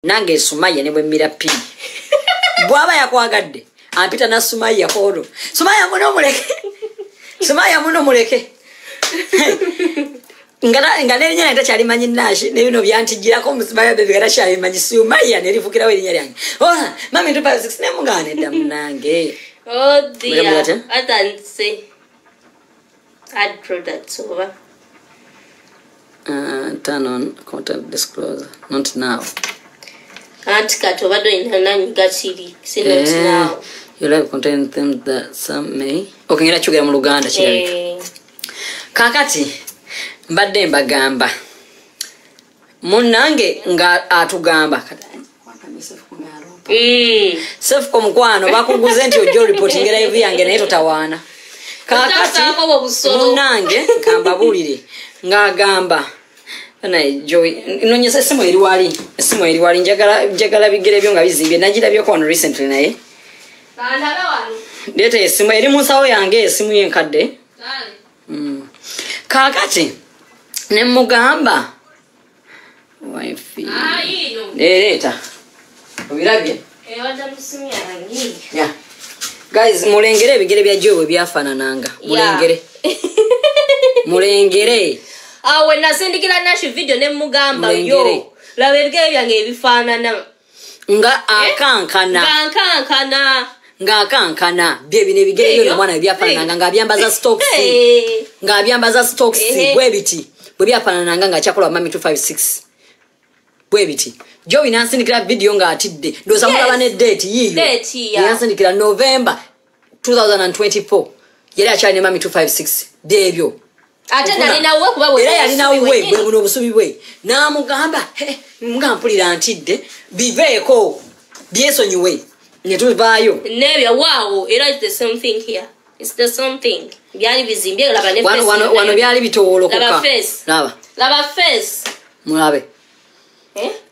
nange Sumaya ne bwe mirapi bwaba yakwagadde ampita na Sumaya kodo Sumaya muno muleke ngala nyanya takyali manyi nashi ne bino byantijirako Sumaya bebe gara kyali manyi Sumaya ne rifukira we nyanya yange mami tupa 6 ne mugane damu nange dear I don't say add products over turn on content disclosure not now. Can't cut over doing and got CD. Say not now. You like content them that some may. Okay, ngera chugera mu Luganda kirabika. Kakati mbadde mbagamba. Munange nga atugamba. Self komukwano bakuguze nti ojo reporting era hivi yange nayo totawana. Kakati munange kamba bulire ngagamba. Na Joey nonyesa simu eri wali njagala bigere byo nga bizimbye nagira kono recently naye bandala wano deta esimu eri munsawo yange esimu yenkadde kakati ne mugamba wifi deta obirabye wada musimu yange yeah guys mulengere bigere bya Joey byafanananga mulengere when I send the nashi video ne mugamba yo la berge byange ebifanana nga akankana bye bine bigere byo mwana byafanana nga byambaza stocks bwebiti bwe byafanana nga chakola mami 256 bwebiti Joey nansindikira video nga atidde ndoza mulaba ne date yiyo yansindikira November 2024 yali achali ne mami 256 debyo atenda nina uwe kuba we yalina uwe bwe buno busubi bwe na mugamba mugampulira antidde biveeko byesonyiwe ne tubayo nebya wow era it's the same thing here it's the same thing byali bizimbye laba ne face wano byali bitowolokoka laba face mulabe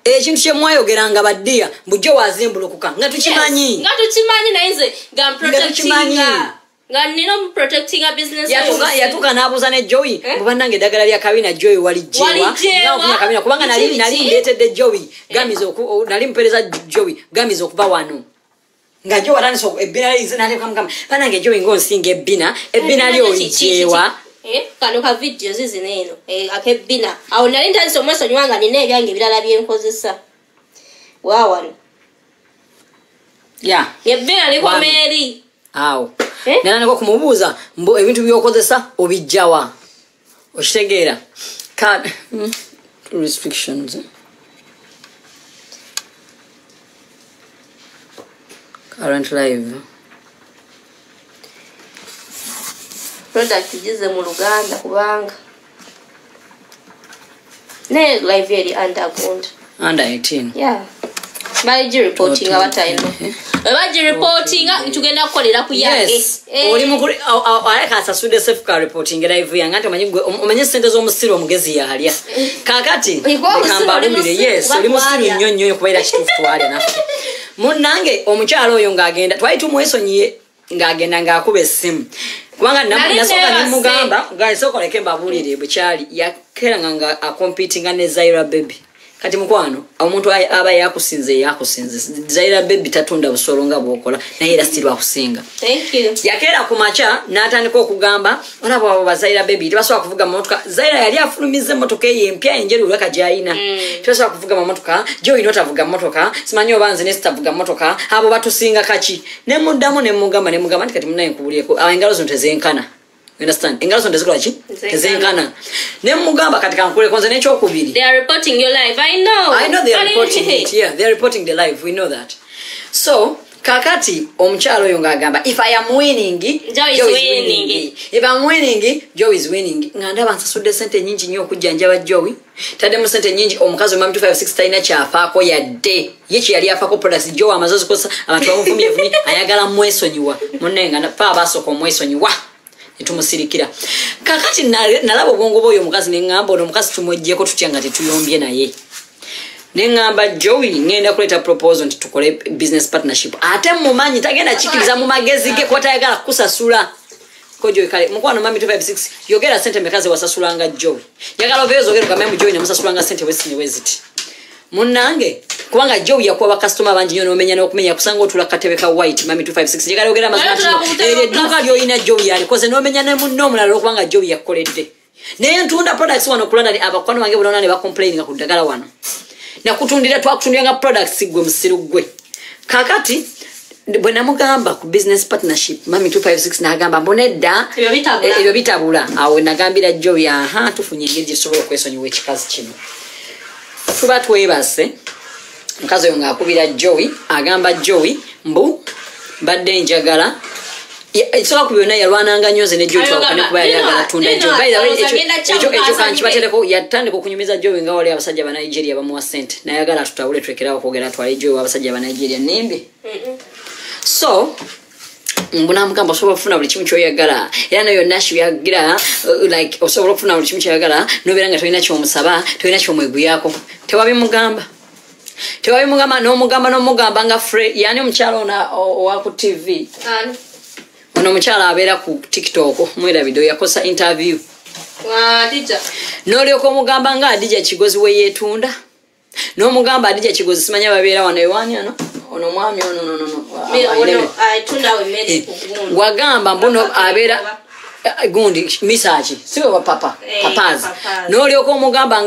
ekintu kye mwayogeranga baddiya bujjo wazimbulukuka nga tukimanyi nainze ga protecting Nino protecting a business. Yatuka nabuza ne Joey mubanange dagala lya kabina Joey walijewa nga kabina kubanga nali ndetedde Joey gamizo nali mpereza Joey gamizo kuba wano nga Joey atani so ebina izina kama banange Joey ngonsinge ebina lyo lijewa kano ka videos zineno akebina awo nali ntali so mweso nywanga nine ebyange bilala byenkozesa wawano yeah ebina liko meri awo nana nako kumubuuza mbo ebintu byokozesa obijjawa okitegeera card restrictions current live product jize mu Luganda kubanga ne live yeri under 18 yeah Baji reporting abatayino baji reporting tugenda kukolera ku yange oli mukuri aleka sasude self car reporting live yange ante omanye sente zo musiro omugezi yalya kakati kamba lumire yes oli musiro nyonyo kubaira kitufu twali nafe munange omukyalo oyo ngagenda twali tumwesonyiye ngagenda ngakuba esimu kubanga nasoka ne mugamba ngasoko leke mbabulire bukyali yakeranga nga a competing ne Zaira baby kati mukwano omuntu aba yakusinze Zaira baby tatunda busolonga bwokola naye era still akusinga thank you yakera kumacha natandika okugamba olabo ba Zaira baby tibaswa kuvuga motoka Zaira yali afulumize motoka yempya enjeru lwaka jaina tibaswa kuvuga motoka Joey notavuga motoka simanyo banze ne sitavuga motoka abo batusinga kachi ne muddamu ne mugamba kati munaye nkubuliyeko engalo zonte zenkana. You understand? Engalo ndezikola chi? Zenkana. Ne mugamba katika nkule konze necho okubiri. They are reporting your live. I know they are reporting it. Yeah, they are reporting the live. We know that. So, kakati omukyalo oyo ngagamba if I am winning, Joey is winning. If I'm winning, Joey is winning. Ngandaba nsasude sente nyingi nnyo okujjanjaba Joey. Tadde mu sente nyingi omukazi wa 256 taina kyafaako yadde. Yechi yali afako products Joey amazozi kosa abantu bamuvumye ayagala mwesonyiwa. Munenga na pa basoko mwesonyiwa. Etumusirikira kakati nalabo bongo boyo mukazi nengamba ono mukazi tumwejjeko tutyanga tetuyombye naye nengamba Joey ngenda kuleta proposal nti tukole business partnership ate mumanyi tagenda chikiriza mu magezi ge kwata yagala kusasula ko Joey kale mukwano mami 256 yogera sente mekaze wasasulanga Joey yagala obezo gero kama mu Joey ne musasulanga sente wesinye weziti Munnange kubanga Joe yakuwa customer banji nyo nomenya n'okumenya kusanga otula katebe ka white mami 256 jegala ogera mazima duka lyo ina Joe yali koze nomenya ne munno mulala okubanga Joe yakoledde naye ntunda products wano kulanda ni abakwano bange bulona ne ba complaining ku ddagala wano na kutundira twakutundira nga products gwe musiru gwe kakati bwe namugamba ku business partnership mami 256 nagamba mbonedda ebyo bitabula awo nagambira Joe aha tufunye engeri gisobola okwesonyiwa ekikazi kino tuba twebase mukazi oyo ng'akubira Joey agamba Joey mbu badde njagala ekisobola ku byonna yalwananga nnyo ze ne Joey twawukane kuba yali agala tunda ekyo kankibatereko yatandika okunyumiza Joey nga wali abasajja ba Nigeria bamuwa ssente nayagala tutawule twekerawo kwogera twale Joey w'abasajja ba Nigeria nimbi so mbunamugamba osobola okufuna buli kimu kyoyagala era nayo nashi yagira like osobola okufuna buli kimu kyoyagala nobeera nga tolina kyomusaba tolina kyomweguyako tewabimugamba n'omugamba nga yani omukyala owa ku TV ono omukyala abeera ku TikTok mwerabidde yakosa interview n'olyoka omugamba nga Adija Kigozi we yeetunda n'omugamba Adija Kigozi simanya babeera wano ewani ano ono mwami wagamba mbuno abeera gundi misachi siwe wa papazi n'olyoka omugamba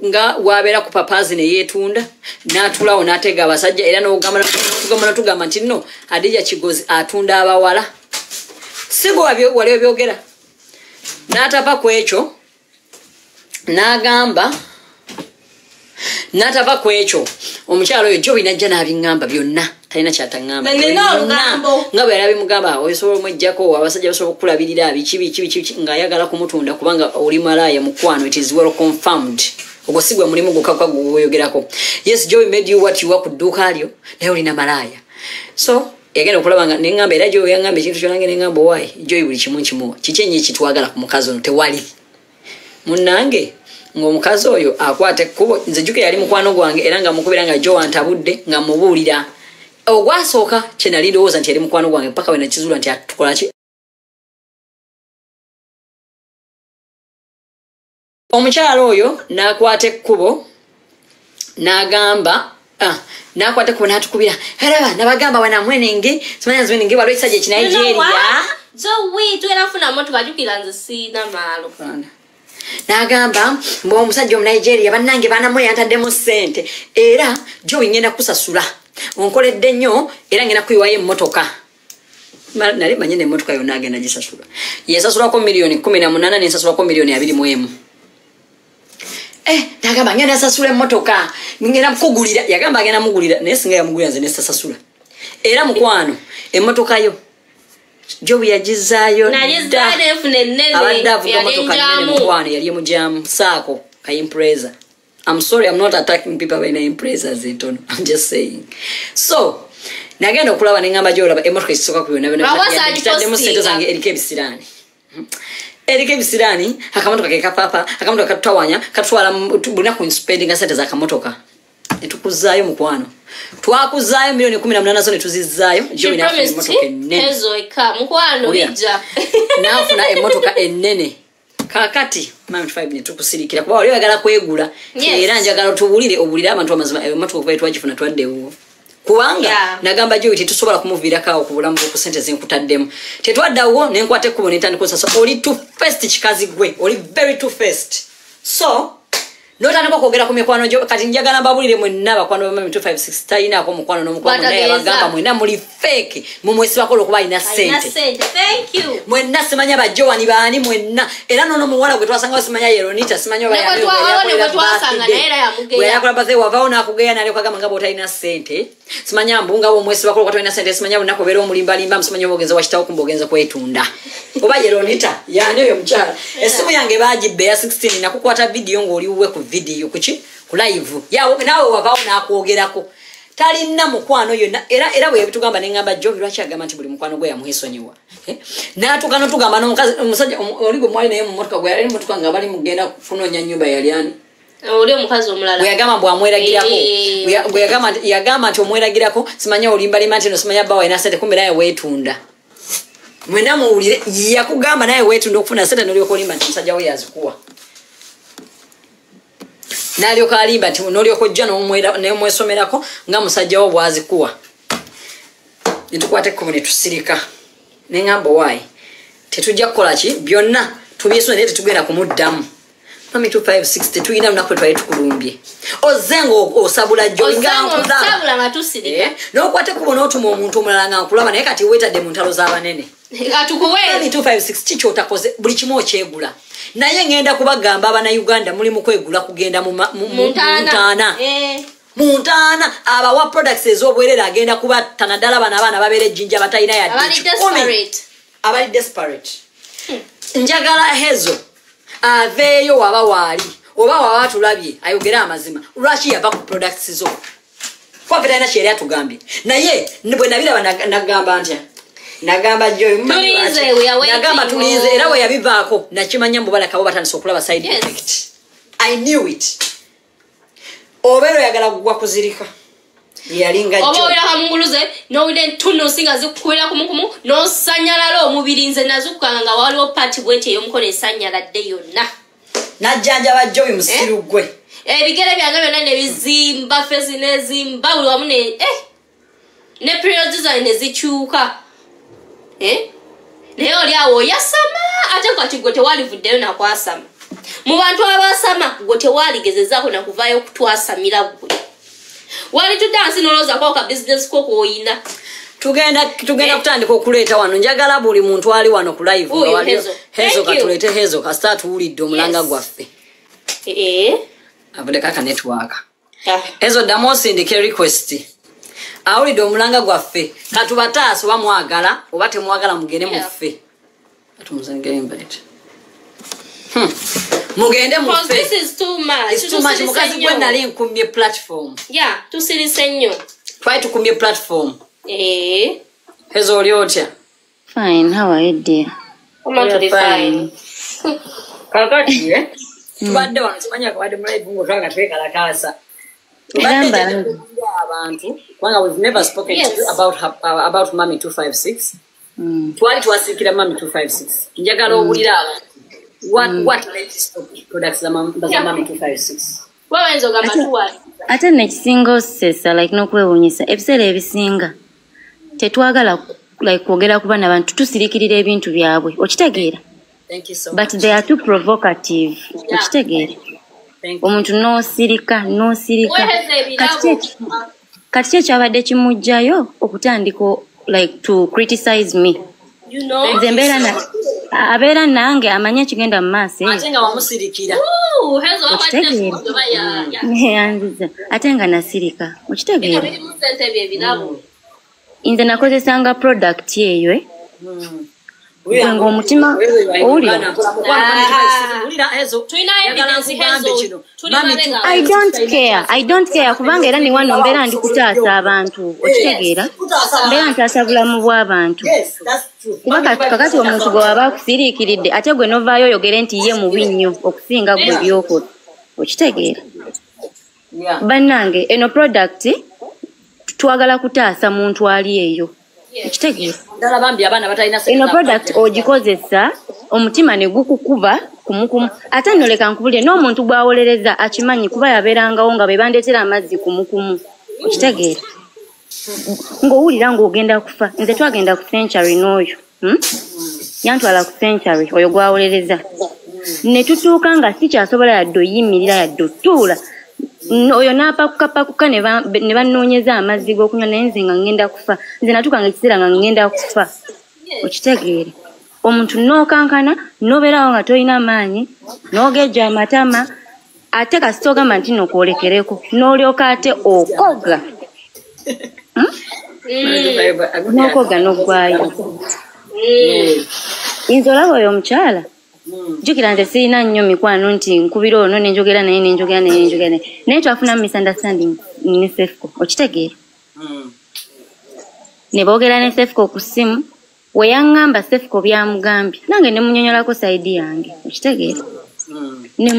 nga wabeera ku papazi ne yeetunda n'atulawo n'atega abasajja era n'otugamba nti nno Adija Kigozi atunda abawala sigo wali obyogera n'atava ku ekyo n'agamba natava ku ekyo omukyalo oyo Joey najja n'abiŋŋamba byonna talina kyataŋŋamba nga bwe yalabimugamba osobola omwejjako abasajja basobola okukulabirira biki ng'ayagala kumutunda kubanga oli malaaya mukwano it is well confirmed ogwo si gwe mulimu gukakwa gweyogerako yes Joey made you what you are ku dduuka lyo naye olina malaaya so yagenda okulaba nga neŋŋamba era Joey yaŋŋamba ekintu kyonange neŋŋamba owaayi Joey buli kimu nkimuwa kiki enyo ekitwagala ku mukazi ono tewali munnange ng'omukazi oyo akwata ekkubo nze jjuke yali mukwano gwange era nga mukubira nga Joe antabudde nga mubuulira ogwasooka kye nali ndowooza nti yali mukwano gwange paka we nakizuula nti atukola ki omukyala oyo n'akwata ekkubo n'agamba n'akwata ekkubo n'atukubira eraba nabagamba wanamwenenge simanya nziwenenge waliwo ekisajja ekinigeria Joey twera motoka jukira nze sina maalo n'agamba mbu omusajja Omunigeria bannange banamuye yantaddemu ssente era Joey ngenda kusasula onkoledde nnyo era ngenda kuyiwayo emmotoka nali manye n'emmotoka yonna agenda gisasula yesasulako miliyoni 18 nensasulako miliyoni 21 n'agamba ngenda sasula emmotoka ngenda kugulira yagamba agenda mugulira naye singa yamugulira nze nesasasula era mukwano emmotoka yo Joey yagizaayo abadde avuga motoka nnene mukwano yali mujamu saako ka Impreza. I'm sorry, I'm not attacking people by Impreza zitono. I'm just saying. So nagenda okulaba neŋŋamba gy'olaba emmotoka ekisooka ku byonna yagitaddemu ssente zange eriko ebisiraani akamotoka ke kapapa akamotoka katutawanya katutwala bunaku spendinga ssente z'akamotoka netukuzaayo mukwano twakuzaayo miliyoni 18 zo netuzizaayo Joey n'afuna emmotoka ennene n'afuna emmotoka ennene kakati mami 5 netukusirikira kuba wali oyagala kwegula era njagala otubulire obulire abantu amazima emmotoka okuva twagifuna twaddewo kubanga nagamba Joey tetusobola kumuviirako ku bulamu ku ssente zinkutaddemu tetwaddawo nenkwata ekkubo netandika osasa oli too fast kikazi gwe oli very too fast so notandika okwogera ku mikwano gyo kati njagala mbabulire mwenna bakwano ba 256 talinaako mukwano n'omukwano naye abagamba mwenna muli fake mumwesibako okuba alina ssente mwenna simanya bajowani baani mwenna era nono muwala gwe twasangawo simanya Yeronita simanya yakola bathe wavaawo n'akugeya nali okagamba nga bw'otalina ssente simanya mbunga omwesibako olwokuba talina ssente simanya bunaku obeera omulimbalimba simanya obogenza wakitawo kumba ogenza kwetunda oba Yeronita yaani oyo mukyala essimu yange baagibba eya 16 nakukwata vidiyo ng'oliwuwe ku video kuki ku live yawo nawe wavaawo n'akwogerako talina mukwano yonna era bwe bitugamba neŋŋamba Joey lwaki agamba nti buli mukwano gwe yamuhisonyiwa n'atuuka tugamba n'omukazi omusajja oli gwe mwali naye mu motoka gwe yali motoka nga bali mugenda kunoonya nnyumba yali ani oli omukazi omulala bwe yagamba mbw amweragirako bwe yagamba nti omweragirako simanya olimbalima nti no simanya bba walina ssente kumbe naye weetunda mwena muwulire yakugamba naye weetunda okufuna ssente n'olyoka olimba nti musajja we yazikuwa nalyoka alimba nti nolyoka ojja nemwesomerako nga musajja wo bwazikuwa nitukwata ekkubo netusirika neŋŋamba owaayi tetujja kukola ki byonna tubyesona naye tetugenda kumuddamu Mami 256 tetuyina lunaku twali tukulumbye ozenga osabula jonokwata ekkubo n'otuma omuntu omulala nga nkulaba naye kati weetadde mu ntalo z'abanene Mami 256 kiki otakoze buli kimu okyegula naye ngenda kubagamba abanauganda muli mu kwegula kugenda mu Montana abawa products ez'obwerere agenda kubatta naddala bano abaana babeera ejjinja batalina yadde abali desperate njagala Hezo aveeyo waba waali oba waba tulabye ayogere amazima lwaki yava ku products zo kwafe talina kyeri atugambye naye bwe nabiraba nagamba ntya nagamba nagamba tulize era bwe yabivaako nakimanya mubalakabo batandisa okulaba side effect I knew it obeera oyagala kugwa kuzirika yalinga oba oyira kamunguluze nowulira entuno singa zikukwera kumukumu nosanyalala omubiri nze nazukukanga nga waliwo pati bwenti ey'omukono esanyaladde yonna najjanjaba Joy musiru gwe ebigere byange byonna nebizimba fesi nezimba buli wamu ne periods zange nezikyuka naye oli awo oyasama ate kati gwe tewalivuddeyo nakwasama mu bantu abasama gwe tewaligezezaako nakuvaayo okutwasamira gwe wali tudansi nolozako ka business ko kwoyina tugenda kutandika okuleeta wano njagala buli muntu ali wano ku live Hezo katulete Hezo kasita tuwulidde omulanga gwaffe avudde kaka network Hezo ddamu osindike request awulidde omulanga gwaffe katubataasa oba mwagala oba temwagala mugende muffe mugende muffe mukazi gwe nali nkumye platform tusirise nnyo twali tukumye platform Hezo oli otya fine how are you dear fine kakati tubadde wano kimanya kabadde mulaivu ngotwaga twekalakaasa abantu kubanga we've never spoken to you about Mami 256 twali twasikira Mami 256 njagala owulira what latest products za Mami 256 ate nekisinga osesa like nokwewunyisa ebiseera ebisinga tetwagala like kwogera ku baana bantu tusirikirira ebintu byabwe okitegeera but they are too provocative okitegeera omuntu nosirika kati kyekabadde kimujjayo okutandika like to criticize me nze mbeera abeera nange amanye ekigenda mu maaso yanziza ate nga nasirika okitegeera nze nakozesanga product eyo nga omutima owulira I don't care kubanga era ne wano mbeera ndi kutaasa abantu okitegeera mbeera ntaasa bulamu bw'abantu kuba kakati omuntu gwe waba akusiriikiridde ate gwe novaayo oyogere nti ye mubi nnyo okusinga gwe byokola okitegeera bannange eno product twagala kutaasa muntu ali eyo ekitegeera eno product ogikozesa omutima ne gukukuba kumukumu ate nno leka nkubulire n'omuntu gwawolereza akimanyi kuba yabeerangawo nga bebandeetera amazzi kumukumu okitegeera ng'owulira ng'ogenda kufa nze twagenda ku century n'oyo yantwala ku century oyo gwawolereza ne tutuuka nga sikyasobola yadde oyimirira yadde otuula oyo n'apakukapakuka ne banoonyeza amazzi g'okunywa naye nze nga ngenda kufa nze natuukanga ekiseera nga ngenda kufa okitegeere omuntu n'okankana n'obeerawo nga tolina maanyi n'ogejja amatama ate kasita ogamba nti nokwolekereko n'olyoka ate okoga n'okoga n'oggwayo nze olaba oyo omukyala jjukira nze sirina nnyo mikwano nti nkubira ono nenjogera naye naye twafunamu misunderstanding ne Sefco okitegeera ne boogera ne Sefco ku ssimu we yaŋŋamba Sefco byamugambye nange ne munyonyolako sayidi yange okitegeera ne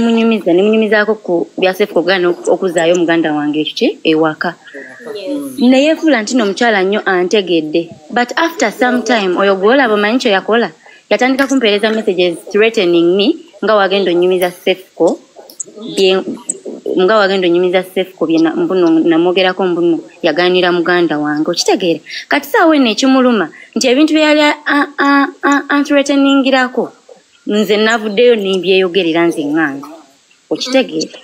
munyumizaako ku bya Sefco gana okuzaayo muganda wange ekyo ewaka ne yeefuula nti n'omukyala nnyo antegedde but after some time oyo gwolaba omanyi kyo yakola yatandika kumpeereza messages threatening me nga wagenda onyumiza Sefco nga wagenda onyumiza Sefco bye mbuno namogerako mbuno yaganira muganda wange okitegeera kati saawe nekimuluma nti ebintu byali anthreateningirako nze navuddeyo nimbyeyogerera nze nganga okitegeera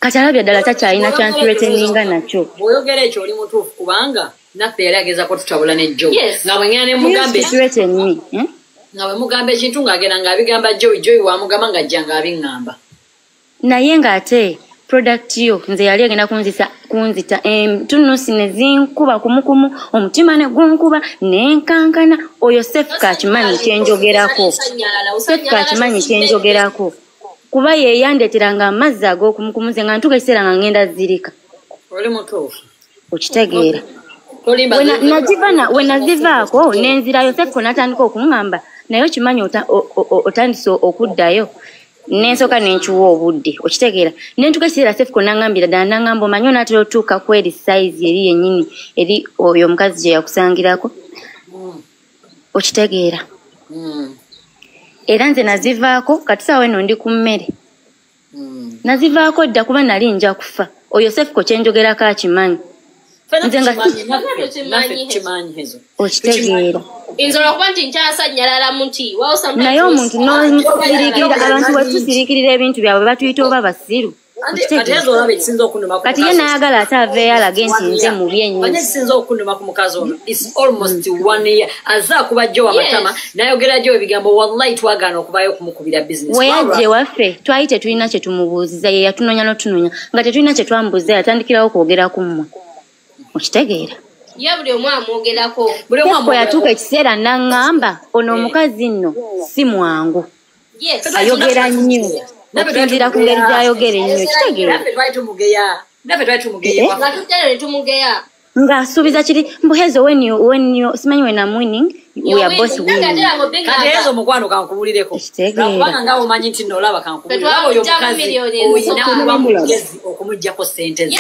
kati alabya ddala takyalina kyanthreateninga nakyo bw'oyogera ekyo oli mutuufu kubanga naffe yali agezako tutabula ne Joe nga bwengera ne mugambe nga bwe mugamba ekintu ng'agenda ng'abigamba Joe wamugamba ng'ajja ng'abiŋŋamba naye ng'ate product yo nze yali agenda kunzita tunusi ne zinkuba kumukumu omutima ne gunkuba nenkankana oyo Sefco akimanyi kyenjogerako Sefco akimanyi kyenjogerako kuba yeyandeeteranga amazzi ag'okumukumu ze nga ntuuka ekiseera nga ngenda zirika oli mutuufu okitegeera we nazivaako nenzirayo Sefco n'atandika okuŋŋamba naye okimanyi otandise okuddayo nensoka nenkiwa obudde okitegeera nentuka ekiseera Sefco naŋŋambira ddala naŋŋamba omanyi onaatera otuuka ku eri sayizi eri yennyini eri oyo omukazi gye yakusangirako okitegeera era nze nazivaako kati saawa eno ndi ku mmere nazivaako dda kuba nali nja kufa oyo Sefco kyenjogerako akimanyi nze nga okitegeera inzola okuba nti nkyasanyalala muti naye omuntu nosirikirira abantu wetusirikirira ebintu byabwe batuyita oba basiru kati ye nayagala ate aveeyo alage nti nze mubi ennyo kisinza okunduma ku mukazi ono is almost 1 year aze akuba Joe amatama nayogera Joe ebigambo wallahi twagaana okubayo okumukubira business we yajje waffe twali tetulina kye tumubuuziza ye yatunonya n'otunonya nga tetulina kye twambuuza yatandikirawo kwogera ku mmwe okitegeera ye buli omu amwogerako Sefco yatuuka ekiseera naŋŋamba ono omukazi nno si mwangu ayogera nnyo okusinziira ku ngeri gy'ayogera ennyo kitegeera ng'asuubiza kiri mbuhezo when you simanyi when I'm winning we are both winning kati ezo mukwano kankubulireko kubanga nga omanyi nti nolaba kankubulira oyo mukazi oyina kuba mugezi okumuggyako ssente ze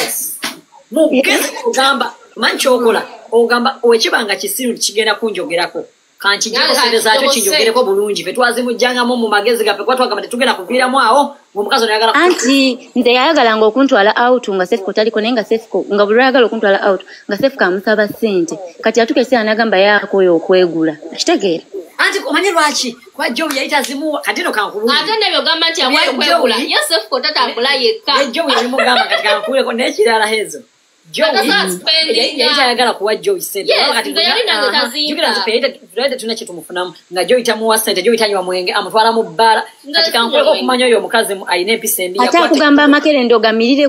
mugezi ogamba omanyi kyokola ogamba owekibanga kisiru kigenda kunjogerako kankigyeko sente zaakyo kinjogereko bulungi fe twazimujjangamu mu magezi gaffe kuba twagamba tetugenda kuviiramu awo ng'omukazi onayagala anti nze yayagalanga okuntwala out nga Sefco taliko naye nga Sefco nga buli lwayagala okuntwala out nga Sefco amusaba ssente kati atuuka ekiseera n'agamba yaakoyo okwegula kitegeera anti omanyi lwaki kuba Joe yayita zimuwa kati no kankubulira ate nebyogamba nti awayo okwegula ye Sefco tatambula yekka Joe yabimugamba kati kankubulireko n'ekirala hezo yayagala kuwa Joe ssente tulina kyetumufunamu nga Joe tamuwa ssente Joe tanywa mwenge amutwala mu bbaala kati kankuleko okumanya oyo omukazi alina empisa embi ate akugamba amakerende ogamirire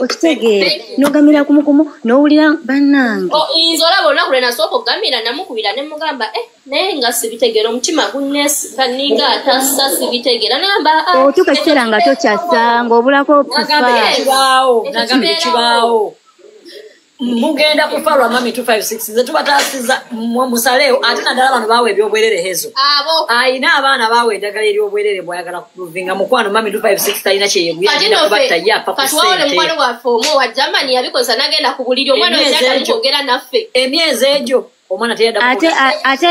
okitegeera n'ogamirira kumukumu n'owulira bannange yinza olaba olunaku lwe nasooka okugamira namukubira ne mugamba naye nga sibitegeera omutima gunneninga atassa sibitegeera namba otuuka ekiseera nga tokyasa ng'obulako okufa kibaawo mugenda kufa lwa mami 256 nze tubataasiza musaleewo ate naddala bano baawa ebyobwerere hezo ayina abaana baawa eddagala eryobwerere bwayagala kuvinga mukwano mami 256 talina kyeyeguyaina kubatta ye apa kusente mukwano gwaffe omu wa Germany yabikoza nagenda ku buliri omwana oyagala kyogera naffe emyezi egyo omwana ate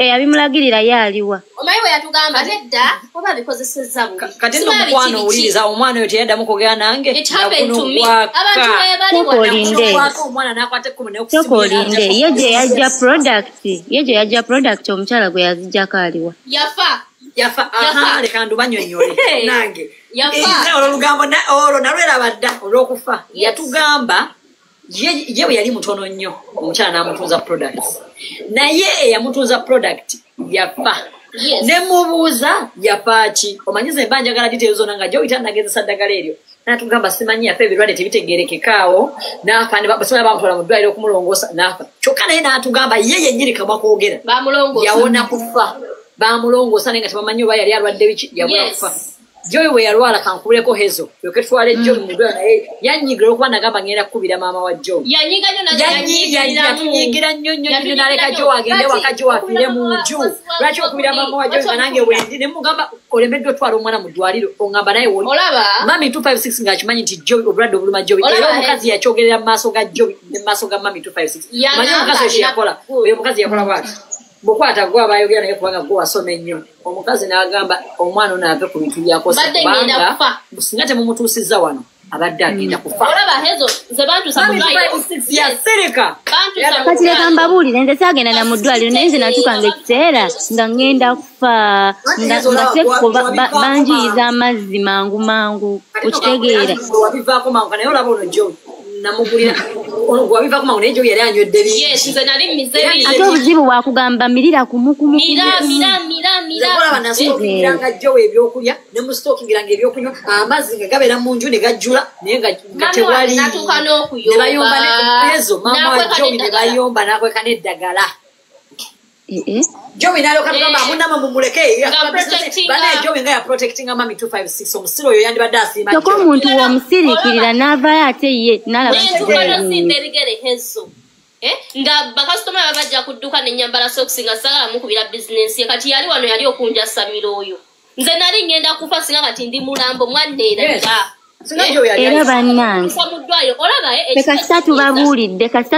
eyabimulagirira ye aliwa omanyi bwe yatugamba nedda oba bikozesezza bubi kati nno mukwano owuliriza omwana oyo teyaddamu kwogera nange omwana nakwata tokolinde ye gye yajja product omukyala gwe yazijjako aliwa yafa leka ndubanyonyole nange olwo lugambo olwo nalweraba dda olw'okufa yatugamba ye bwe yali mutono nnyo omukyala n'amutuuza products naye eyamutuuza product yafa nemubuuza yafaaki omanyize mba njagala details zonna nga Joe nagezesa ddagala eryo natugamba simanyi yafa ebirwadde tebitegerekekaawo nafa basobola bamutwala mu ddwaliro okumulongoosa nafa kyokka naye n'atugamba ye yennyini kamwa kwogera yawona kufa bamulongoosa naye nga tebamanyi oba yali alwadde biki yawona kufa Joe we yalwala kankubuleko hezo yoke twale Joe mudwa naye yanyigira okuba nagamba ngenda kukubira maama wa Joe yanyigira nnyo naleka Joe agende waka Joe afiire mu nju lwaki okubira maama wa Joe nga nange wendi ne mugamba olemeddwa otwala omwana mu ddwaliro ongamba naye woli mami 256 ng'akimanyi nti Joe obulwadde obuluma Joe era omukazi yakyogerera mu maaso ga Joe ne mu maaso ga mami 256 manyi omukazi ekyeyakola oyo omukazi yakola bwati bukwata gwa bayogera naye kubanga gwa wasoma ennyo omukazi n'agamba omwana ono ave ku bintu byakosa kubanga singa temumutuusizza wano abadde agenda kufa kati leka mbabuulire nze saagenda na mu ddwaliro naye nze natukanga ekiseera nga ŋŋenda kufa nga sekuko banjiyiza amazzi mangu mangu okitegeera wabivaako mangu naye olaba ono jo namugulira wabivaako mangu naye jo yali anywedde ate obuzibu bwakugamba mirira kumukulaba nastookingiranga jo ebyokulya ne mustookingiranga ebyokunywa amazzi nga gabeera mu nju ne gajjula naye nga tewali ne bayomba ezo maama wa jowi ne bayomba n'akweka n'eddagala jowi n'alyoka tugamba amunama mumuleke banaye jowi nga yaprotectinga mami 256 omusiri oyo yandibadde asiima kyokka omuntu womusiriikirira n'avaayo ate ye n'alaba nga bakasitoma babajja kudduka nenyambala sokisi nga sagala mukubira bizinensi ye kati yali wano yali okunja samira oyo nze nali ngenda kufa singa kati ndi mulambo mwanneera era bannange kasita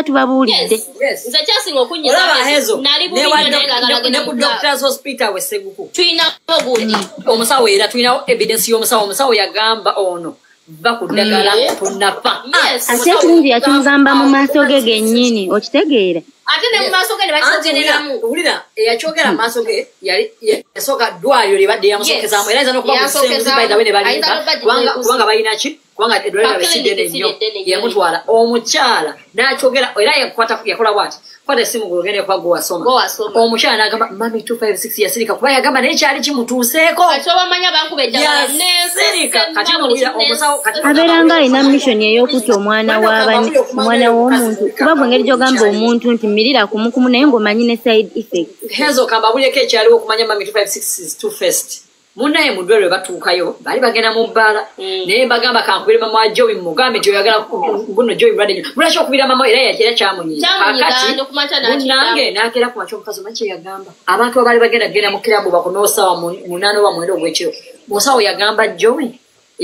tubabuulidde nze kyasinga okunyinatuyinamu gundi omusawo era tulinawo evidensi y'omusawo yagamba ono bakudagala tunafa ate ekirungi yakimugamba mu maaso ge gennyini okitegeera ate ne mu maaso ge ne bakisogereramu wulira eyakyogera mu maaso ge yasooka ddwaliro lyebadde yamusokezaamu era ayinza n'okubamusemuzibaidabwe ne balimba kubanga balina ki kubanga eddwaliro abesidde nnyo yamutwala omukyala n'akyogera era yakola bwati kwata essimu gogende kwa gwasoma omukyala n'agamba mami 256 yasirika kuba yagamba naye kyali kimutuuseeko yasirika kati muwira omusawo abeeranga alina missoni ey'okutta omwana w'omuntu kuba bwe ngeri gyogamba omuntu nti mirira kumukumu naye ng'omanyi ne side effect hezo kamba buleko ekyaliwo okumanya mami 256 is too first munnaye mu ddwaliro batuukayo baali bagenda mu bbaala naye bagamba kankubire mama wa jowi mugambe nti oyagala guno jowi mulwadde nnyo lwaki okubira mama era yakera kyamunyiza kakati munnange n'akera ku makya omukazi omanyi kyeyagamba abantu abaali bagenda mu kirabu bakunoosawa 8 oba 9 ogwekiro musawo yagamba jowi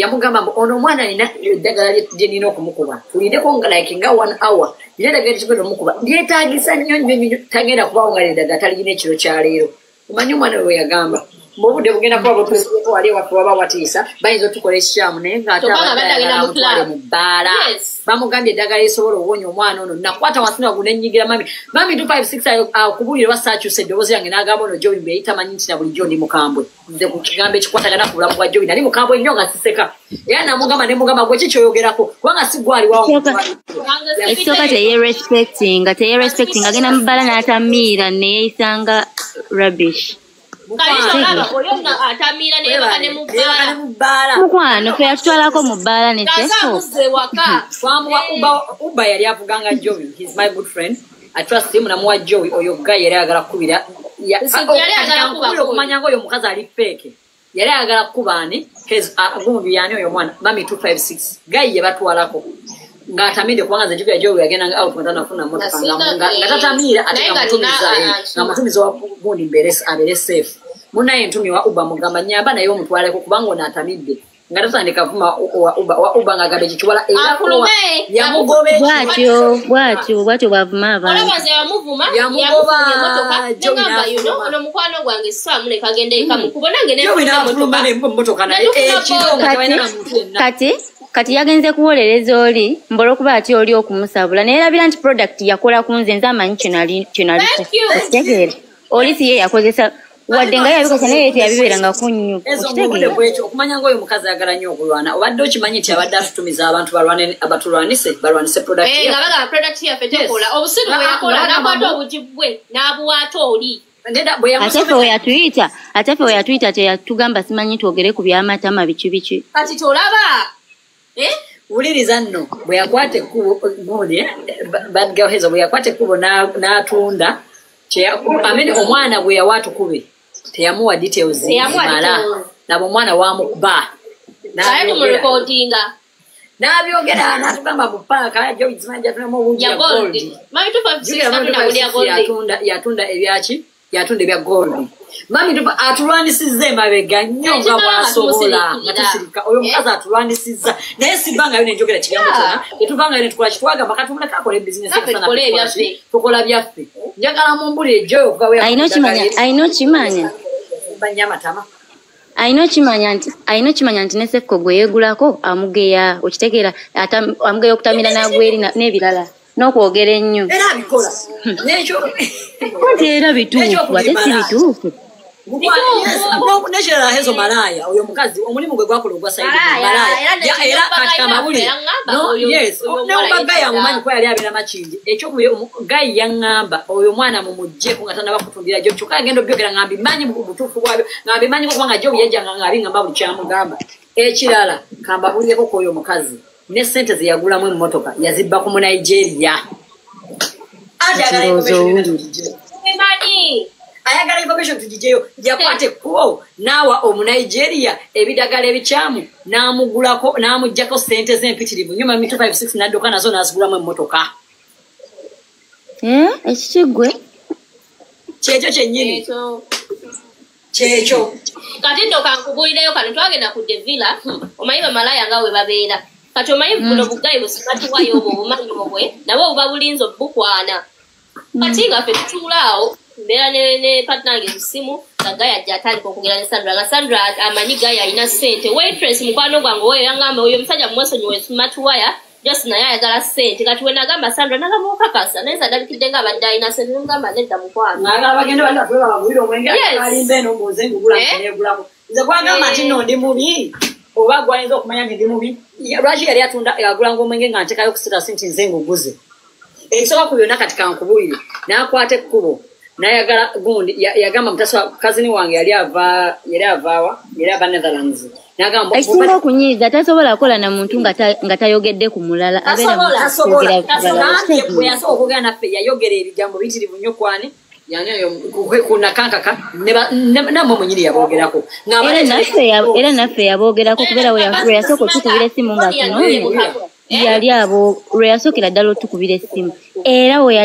yamugamba mbu ono omwana alina eddagala lye nina okumukuba tulindeko nga like nga 1 hour nina eddagala lyekigenda omukuba lyetaagisa nnyo nnyo tagenda kubaawo nga lyeddagala taligina ekiro kyaleero omanyi omwana we yagamba mubudde bugenda kuba bwetusieko wali ewaffe waba watiisa bayinza otukola ekikyamu naye ngaatamutwale mu bbaala bamugambye eddagala lisobola owonya omwana ono nakwata wansi nawagu nenyigira mami 256 akubulire wasaakyusa eddoboozi yange n'agamba ono jowi mbe yayitamanyi nti na bulijjo ndi mukambwe nze ku kigambo ekikwatagana ku bulamu bwa jowi nali mukambwe nnyo nga siseka era namugamba nemugamba gwe kikyoyogerako kubanga si gwaliwawo ekisooka teyerespectinga agenda mu bbaala n'atamiira neyeeyisanga rubbish mukwano fe yatutwalako mu bbaala uba yali avuganga jowi he's my good friend I trust him namuwa jowi oyo guy yali ayagala kukubira okumanya nga oyo omukazi ali feke yali ayagala kukubaani gundi yani oyo mwana mami 256 guy ye batwalako ng'atamidde kubanga nze njogera jowi yagendanga out nga tanafuna motoka nga tatamiira ate nga mutumiza wa gundi abeere safe munaye ntumi wa uba mugamba nyamba naye omutwaleko kubanga ono atamidde nga tatandika vuma wa uba nga agambe kikiwala bwatyo bwavuma abantu mukwano gwange samuleka agende ekamukubanange kati yagenze kuwolereza oli mbola okuba ati oli okumusabula naye erabira nti product yakola ku nze nze amanyi kyonaliko okitegeera oli si ye yakozesa wadde nga yabikosa naye teyabibeeranga ku nnyo okitegeera okumanya ngaoyo omukazi ayagala nnyo okulwana obadde okimanyi nti abadde atutumiza abantu balwanise product yaffe tekola obusiru bwe yakola nakwata obugibwe n'abuwaata oli ate fe weyatuyita teyatugamba simanyi twogere ku byamatama biki kati tolaba wuliriza nno bwe yakwata ekkubo badgahezo bwe yakwata ekkubo n'atunda amene omwana bwe yawa atukube teyamuwa details zimala nabo omwana wamukuba n'abyogera n'atugamba mu paaka joizimajatunamu obungi yatunda ebyaki yatunda ebya goldi mami atulwanisiza emabega nnyo nga bwasobola nga tusirika oyo omukazi atulwanisiza naye sibangayo nenjogera kigambo kyona tetuvangayo netukola kitwagamba katumuleka akola ebizinesi tukola byaffe njagala mumbulire Joy okuva we ayino kimanya banyamatama ayino kimanya nti ne Ssekko gwe yeegulako amugeya okitegeera amugeya okutamira n'agweri n'ebirala n'okwogera ennyo era abikola n'ekyo nti era bituufu ate si bituufu nekirala Hezo malaya oyo mukazi omulimu gwe gwakola ogwa Saidi malaya era katika mabulire Gaya mumanyi ko yali abira makindi ekyokuye Gaya yaŋŋamba oyo mwana mumujje ku nga tanaba kutundira gyo kyokka agenda obyogera ngambi manyi butuufu bwabyo ngambi manyi ko kubanga gyo yajjanga ngabi ngamba buli kyamugamba ekirala kamba bulireko ko oyo mukazi ne sente ze yagulamu emmotoka yazibba ku mu Nigeria ayagala information tujijeyo yakwate ko nawa omu Nigeria ebidagala ebikyamu namugulako namujjako sente zempitirivu nyuma 256 nadoka nazo nazigulamu emmotoka ekikigwe kyekyo kyennyini kyekyo kati ndo kankubulireyo kano twagenda ku Devilla omayiba malaya nga we babeera kati omayiba buno bugayi busikatuwayo obwo obumanyi obwe nabo buba bulinzo bukwana kati nga ffe tutulaawo mbeera ne partner esimu Gaya ajja atandika okugera ne Sandra amanyi Gaya alina ssente waitress mukwano gwange oyo yaŋŋamba oyo omusajja mumwesonyiwe smart wire just naye ayagala ssente kati we nagamba Sandra nagamba okakasa naye saddalikidde nga abadde alina ssente nemugamba nedda mukwano nagala bagende baddafuwe babagulire omwenge alimba eno mbuze ngugula negulako nze kwagamba nti nno ndi mubi oba gwayinza okumanya nti ndi mubi lwaki yali agulanga omwenge nga ntekayo ku sitasi nti nze nguguze ekisoka ku byonna kati kankubulire nakwata ekkubo nayagala gundi yagamba mutasa kazini wange yali ava Netherlands nagamba ekisinga okunyiiza tasobola kukola na muntu nga tayogedde ku mulala abeera okugera naffe yayogera ebigambo bitirivu nnyo kwani kunakankaka namwe munyiri yaboogerako era naffe yaboogerako kubeera we yasooka otukubira essimu nga tunoonya yali abo lwe yasookera ddala otukubira essimu era we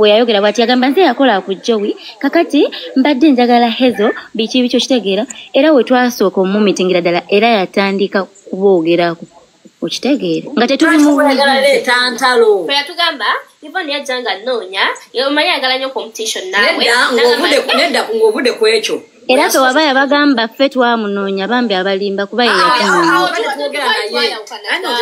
yayogera bwati yagamba nze yakola ku Joey kakati mbadde njagala Hezo biki bikyo kitegeera era we twasooka omumitingira ddala era yatandika kuboogerako okitegeera nga tetubimuwe yatugamba Yvonne yajjanga noonya omanyi ayagala nnyo competition naawe nedda ng'ovudde ku ekyo era fe waba yabagamba ffe twamunoonya bambi abalimba kuba ye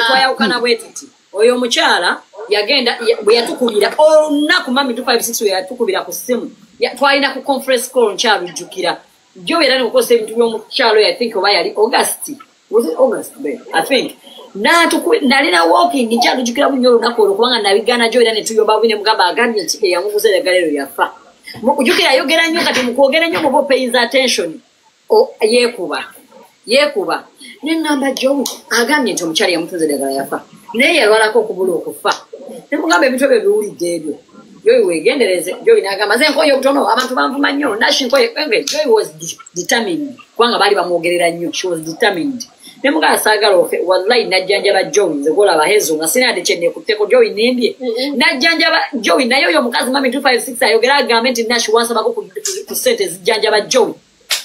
twayawukana bwetiti oyo omukyala yagenda bwe yatukubira olunaku mami 256 we yatukubira ku ssimu twalina ku conference call nkyalujjukira jo era nikukosa ebintu by'omukyalo I think oba yali August I think nalina walking nkyalujjukira nnyo olunaku olwo kubanga nabigana jo era ne tuyomba bubi ne mugamba agambye nti eyamuguza eddagala eryo yafa mukujukira ayogera nnyo kati mukwogera nnyo muba paying attention yeekuba neŋŋamba Joey agambye nti omukyala yamutunza eddagala yafa naye yalwalako okubula okufa nemugamba ebintu ebyo biwulidde ebyo Joey wegendereze Joey n'agamba nze nkoye obutono abantu banvuma nnyo nashi nkoye Joey was determined kubanga baali bamwogerera nnyo she was determined nemugamba saagala ofe wallahi najjanjaba Joey nze golaba Hezo nga sinadde kyenekutteko Joey nembye najjanjaba Joey naye oyo omukazi mami 256 ayogera agambe nti nashi wansabako ku ssente zijjanjaba Joey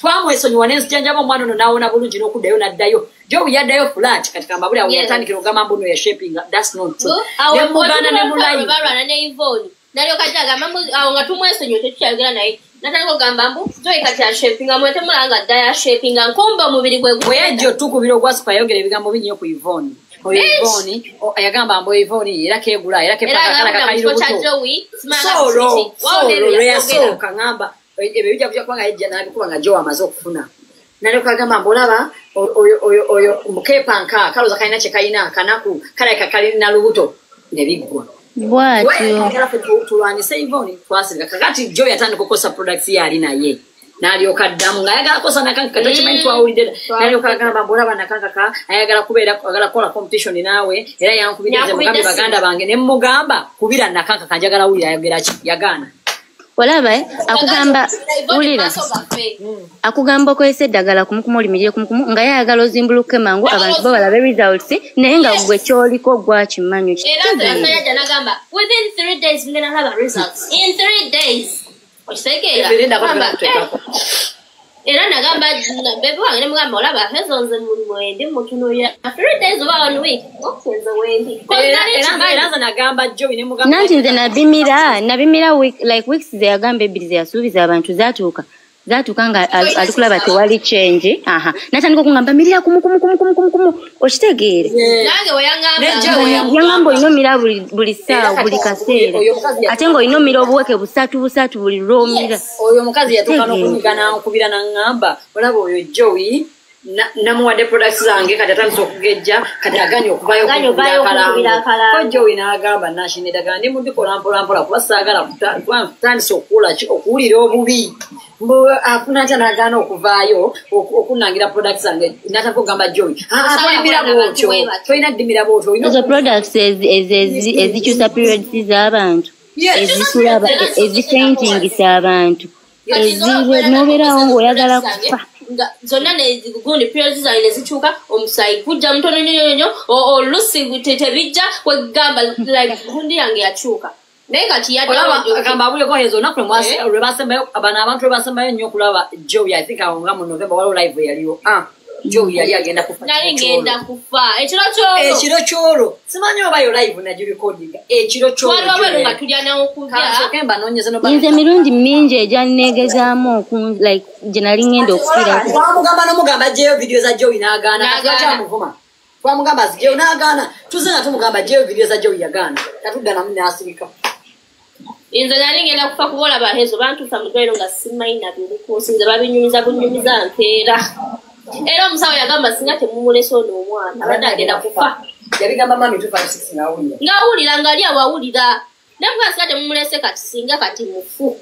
twamwesonyiwa nenzijanjaba omwana ono n'awona bulungi n'okuddayo n'addayo Joey yaddayo flat kati kambabuli awo yatandikira ogamba mbuno ya shaping that's not true nemugana ne mulayi balwana ne Yvonne nalyoka agamba awo nga tumwesonyiwe tetukyayogera naye natandika ogamba mbu Joey kati ashapinga mwete mulanga dda yashapinga nkomba omubiri gwe bweyajja otukubira ogwasuka yayogera ebigambo binyo ku Yvonne oyo Yvonne yagamba mbu Yvonne era keegula era kepakakala kakayiro buto solo lweyasooka ŋŋamba ebyo bijja kuja kubanga yajja n'abikuba nga Joey amaze okufuna nalyoka agamba mbu olaba oyo mukeepanka kalooza kalina kye kalina kanaku kalabika kalina lubuto ne biggwa bwatyo tulwanise Yvonne twasirika kakati Joey yatandika okukosa products yaali naye n'alyoka addamu ng'ayagala kosa nakankaka takimanyi twawulidde n'alyoka agamba mbu olaba nakankaka ayagala kubeera agala kukola competition naawe era yankubirize mugambe baganda bange ne mmugamba kubira nakankaka njagala wulira ayogera ki yagaana olaba akugamba wulira akugamba okozesa eddagala kumukumu olimirire kumukumu nga yayagala ozimbuluke mangu abantu bo balabe results naye nga gwe kyoliko gwakimanyi within 3 days we're gonna have a results in 3 days era nagamba bebe wange ne mugamba olaba Hazel nze muri mwende mutunuya 3 days oba 1 week okenze wendi era nze nagamba Joey ne mugamba nanti nze nabimira weeks zeyagambe ebbiri zeyasuubiza abantu zatuuka nga ali kulaba tewali change natandika okungamba mirira kumu okitegeere nange yangamba olina omira buli ssaawa buli kaseera ate ng'olina omira obuweke busatu buli lw'omira oyo omukazi yatuuka n'okunyiga nankubira naŋŋamba olaba oyo Joey namuwadde products zange kati atandise okugejja kati aganye okuvayo okubira akalango Joey n'agamba nashinedagala ndi mudikola mpolampola kuba saagala kutandise okuwulira obubi afuna atya n'agaana okuvaayo okunangira products zange nataka okugamba Joey tolimira bwotyo tolina ddimira bwotyo ezo products ezikyusa periods z'abantu ezikulaba ezisentingisa abantu nobeerawo ng'oyagala kufa zonna nezigundi periods zawe nezikyuka omusayi gujja mutono nyonyonyo olusi tebijja kwegamba like gundi yange yakyuka naye kati yagamba abuleko hezo nakwe mwasi lwebasembayo abana abantu lwebasembayo nnyo okulaba Joey I think awo nga mu November waliwo live yaliwo Joey yali agenda kufa nali ngenda kufa ekiro kyolwo simanyi obayo live nagirecordinga ekiro kyolwo nga tulya nawo kulya nze emirundi mingi egyanneegezaamu like gye nali ngenda okufiira twamugamba n'omugamba ajjeyo video za Joey n'agaana twakyamuvuma twamugamba azigeyo n'agaana tuze nga tumugamba ajjeyo video za Joey yagaana katudda namu n'asirika nze nali ngenda kufa kuba olaba Hazel bantuusa mu ddwaliro nga simanyi nabirikuusi nze babinyumiza bunyumiza nkeera era omusawo yagamba singa temumulese ono omwana abadde agenda kufa yabigamba mami 256 ng'awulira ngaali awawulira namuga singa temumulese kati singa kati mufu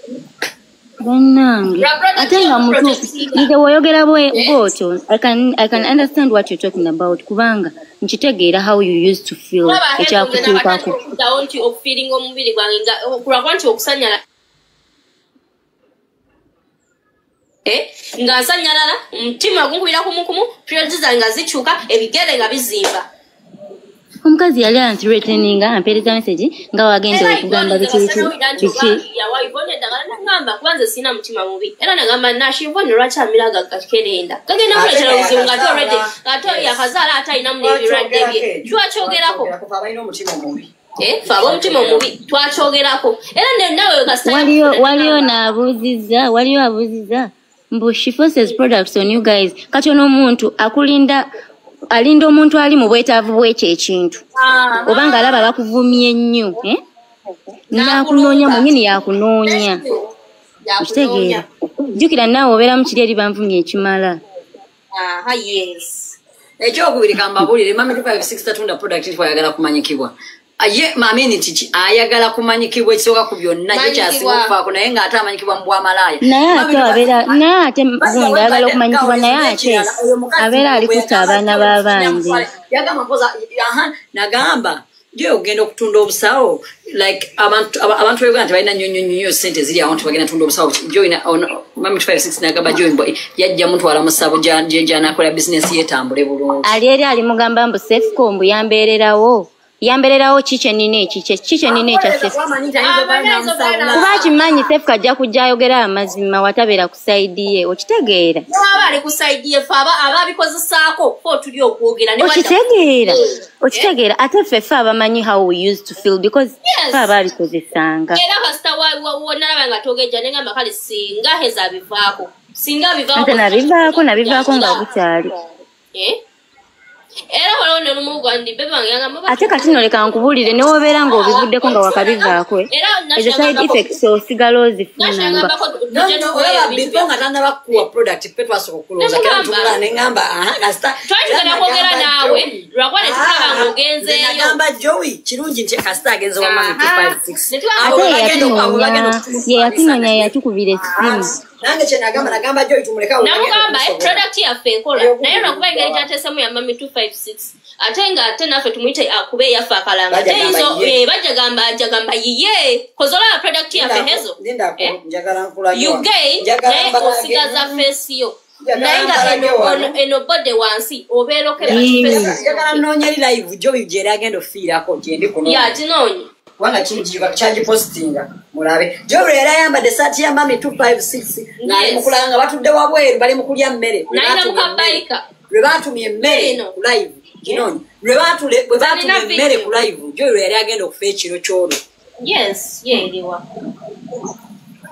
bannange ate nga mutuufu nze woyogera bwotyo I can understand what you're talking about kubanga nkitegeera how you used to feel ekyakutuukako nti okufiiringa omubiri gwange kulwakuba nti okusanyala nga nsanyalala omutima gunkubira kumukumu periods zange nga zikyuka ebigere nga bizimba omukazi yali antireteninga ampeereza message nga wagenda okugamba biki nagamba kubanze sina mutima mubi era nagamba nashivoni lwaki amiraga gakerenda gagenda kuletera obuzibu nga ate yakazaala ate alinamu n'ebirwadde bye twakyogerako faba omutima omubi twakyogerako era nenawe waliyo abuuziza mbu she forces products on you guys kati n'omuntu alinda omuntu ali mu bwetaavu bw'ekyo ekintu obanga alaba bakuvumye nnyo nakunoonya munyini yakunoonya okitegeera jjukira naawe obeera mu kiri eri banvumye ekimala ekyokubiri kambabulire mami 256 tatunda product twayagala kumanyikibwa aye mamini tichi ayagala kumanyikibwa ekisooka ku byonna kyasingafaako naye ng'ate amanyikibwa mu bwamalaaya naye ate gunda ayagala okumanyikibwa naye ate abeera ali kutta abaana b'abandi yagamba mpoza nagamba ndio ogenda okutunda obusawo like abantu b'Uganda tebalina nnyo ssente ziri awo nti bagenda tunda obusawo mami 256 nagamba Joey yajja mutwala mu ssabo gy'anaakola bizinesi yeetambule bulungi ali eri alimugamba mbu Sefcom yambererawo kikyenina ekya Sefu kuba kimanyi Sefu ajja kujja ayogera amazima watabeera ku sayidi ye okitegeera aba ali ku sayidi ye fe ababikozesaako fo tuli okwogera okitegeera ate ffe abamanyi how we used to feel because fe abalikozesanga era kasita wonalaba nga togeja negamba kale singa Hazel abivaako nabivaako nga bukyali era waliwo n'omugandi bebe wange yagamba ate kati noleka nkubuulire newobeera ng'obivuddeko nga wakabivaako ezo side effects osigala ozifunanga nga tannabakuwa product pe twasooka okulooza keratumula neŋŋamba twatugenda kwogera naawe lwakuba netulaba ng'ogenzeeyo nagamba Joey kirungi nti kasita agenze wa mami 256 ate yatunoonya yatukubira essimu nange kyenagamba Joey tumuleka namugamba product yaffe enkola naye lwakuba engeri gyateesemu ya mami 256 ate nga ate naffe tumuyite akube eyaffe akalanga ate izo bajagamba yiye kozolaba product yaffe Hazel you gain naye osigaza face yo naye nga eno bode wansi obeera okebajagala noonya li live Joey gyeri agenda ofiirako gyendi kuno yaginoonya wanga kinjiba charge postinga mulabe Jobe era yambadde saati ya mami 256 nali mukulanga batudde wabweru bali mukulya mmere naina mukabaika lwe batumye mmere ku live kinoni lwe batumye mmere ku live Jobe yali agenda okufa ekiro kyolo yes yeliwa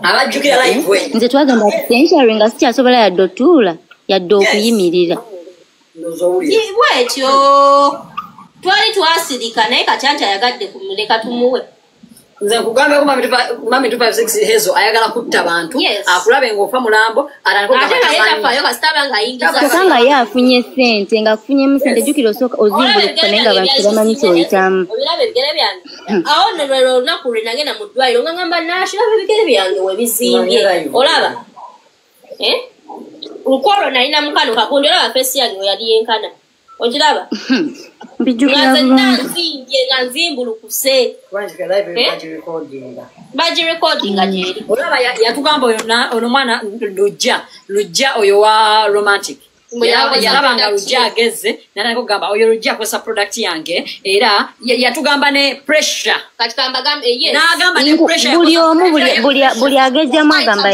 abajjukira live we nze twagamba potential nga sikyasobola yadde otuula yadde okuyimirira bwetyo twali twasirika naye katyanta yagadde kumuleka tumuwe nze nkugambeko mami 256 hezo ayagala kutta bantu akulabe ng'ofa mulambo kyokka ye afunye ssente ng'afunyemu ssente jjukira osooka ozimbulukuka naye nga bantu tebamanyi kyoyitamu obiraba ebigere byange awo nno lwelo olunaku lwe nagenda mu ddwaliro nga ngamba naashiraba ebigere byange we bizimbye olaba lukwolwo nalina mukano kakundi olaba feesi yange we yali yenkana okiraba mbijjukira nzimbye nga nzimbulukuse bagirekodinga gyeri olaba yatugamba ono mwana lujja oyo wa romantic yalaba nga lujja ageze nanakugamba oyo lujja akozesa product yange era yatugamba ne pressure n'agamba ne pressure buli omu buli agejjamu agamba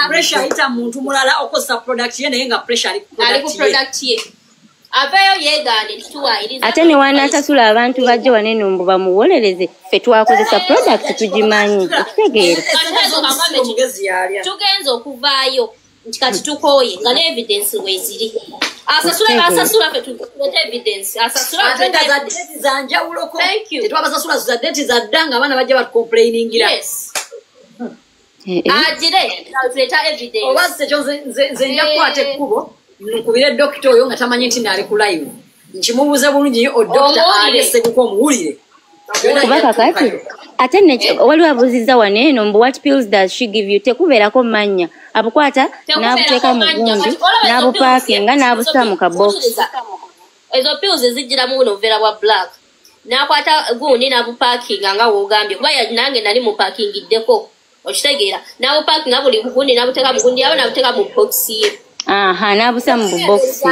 pressure ayita muntu mulala okozesa product ye naye nga pressure ali ku product ye aveyo yegaane tuwayiriza ate ne wanaasasula abantu bajje wanenumbu bamuwolereze ffe twakozesa product tugimanyi okitegeera tugenza okuvaayo nti kati tukooye nga ne evidence weeziri asasula ffe tuleta evidence asasula za njawuloko tetwabasasula za deti za dda nga abaana bajja batucomplainingira agire tuleta evidence oba sekyo nze njakukwata ekkubo nkubire dokita oyo nga tamanyi nti naali ku live nkimubuuza bulungi odokita alesekuko omuwulire kuba kakati ate waliwo abuuzizza waneeno mbu what pills does she give you tekubeerako mannya abukwata n'abuteeka mu gundi n'abupaakinga n'abusa mu kabokisi ezo pills ezijjiramu buno buveera bwa black n'akwata gundi n'abupaakinga nga woogambye kuba nange nali mupaakingiddeko okitegeera n'abupaakinga buli bugundi n'abuteeka mu gundi abo n'abuteeka mu bokisi ye n'abusa mu bubokisi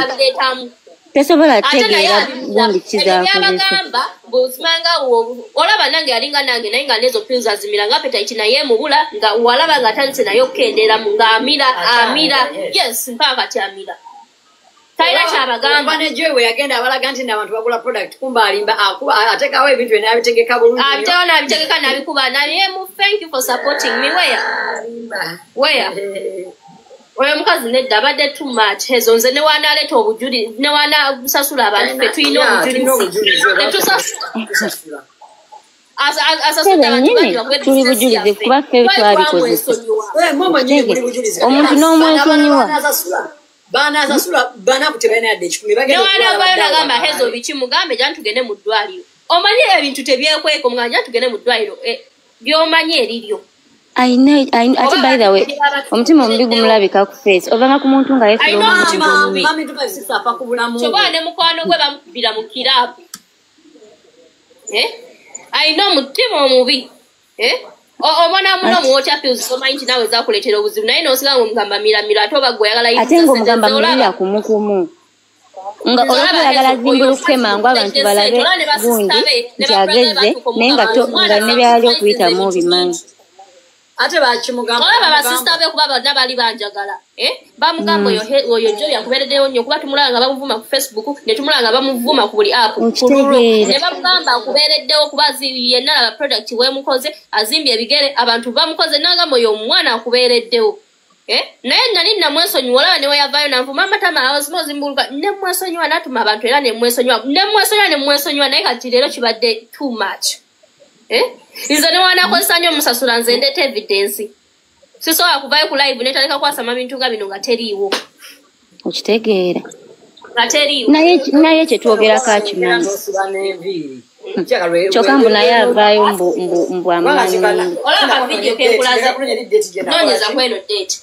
tesobola kutegeera gundi kizakozesa olaba nange yalinga nange naye nga nezo pills azimira nga appetite naye mubula nga walaba nga atandise naye okukendeeramu nga amira yes mpaka kati amira talina kyabagamba nejoyi we yagenda abalaga nti n'abantu bagula product kumba alimba ateekawo ebintu bye n'abitegeka bulungi abitewo n'abitegeka n'abikuba naye mu thank you for supporting me where oyo mukazi nedda abadde too much ezo nze newanaleeta obujuli newanasasula abantu fe tulina obujulizi tetusasula tuli bujulizi kuba ffe twabikozesa omuntu n'omwesonyiwa newanavayo nagamba hezo biki mugambe jani tugende mu ddwaliro omanyi ebintu tebyekweko nga jani tugende mu ddwaliro byomanyi eriryo ate by the way omutima omubi gumulabika ku face ovanga ku muntu nga yefula kyoba ne mukwano gwe bamukubira mu kiraabu ayina omutima omubi obona muno muwotya pills omanyi nti nawe zakuleetera obuzibu naye nosinga ngomugamba miramira ate oba gwe oyagala ate ng'omugamba mulira kumukumu nga olaba oyagala zimbulukuke mangu abantu balabe gundi nti agezze naye nga ne byali okuyitamu obimanyi ate bakimugamba olaba basista be kuba bonna bali banjagala bamugamba oyo jo yakubeereddeyo nnyo kuba tumulaba nga bamuvuma ku Facebook ne tumulaba nga bamuvuma ku buli app ne bamugamba akubeereddewo kuba yenna laba product weemukoze azimbye ebigere abantu bamukoze nagamba oyo omwana akubeereddewo naye nali namwesonyiwa olaba newe yavaayo nanvuma amatama azimbuluka nemwesonyiwa natuma abantu era nemwesonyiwa naye kati leero kibadde too much nze newanakozesa nnyo omusasula nze ndeeta evidence sisobola kuvayo ku live netaleka kwasama bintu nga bino nga teriiwo okitegeera nga teriiwo naye kyetwogerako akimanyi kyokka mbu naye avaayo mbu amanyi olaba vidiyo kenkulaza noonyeza kweno date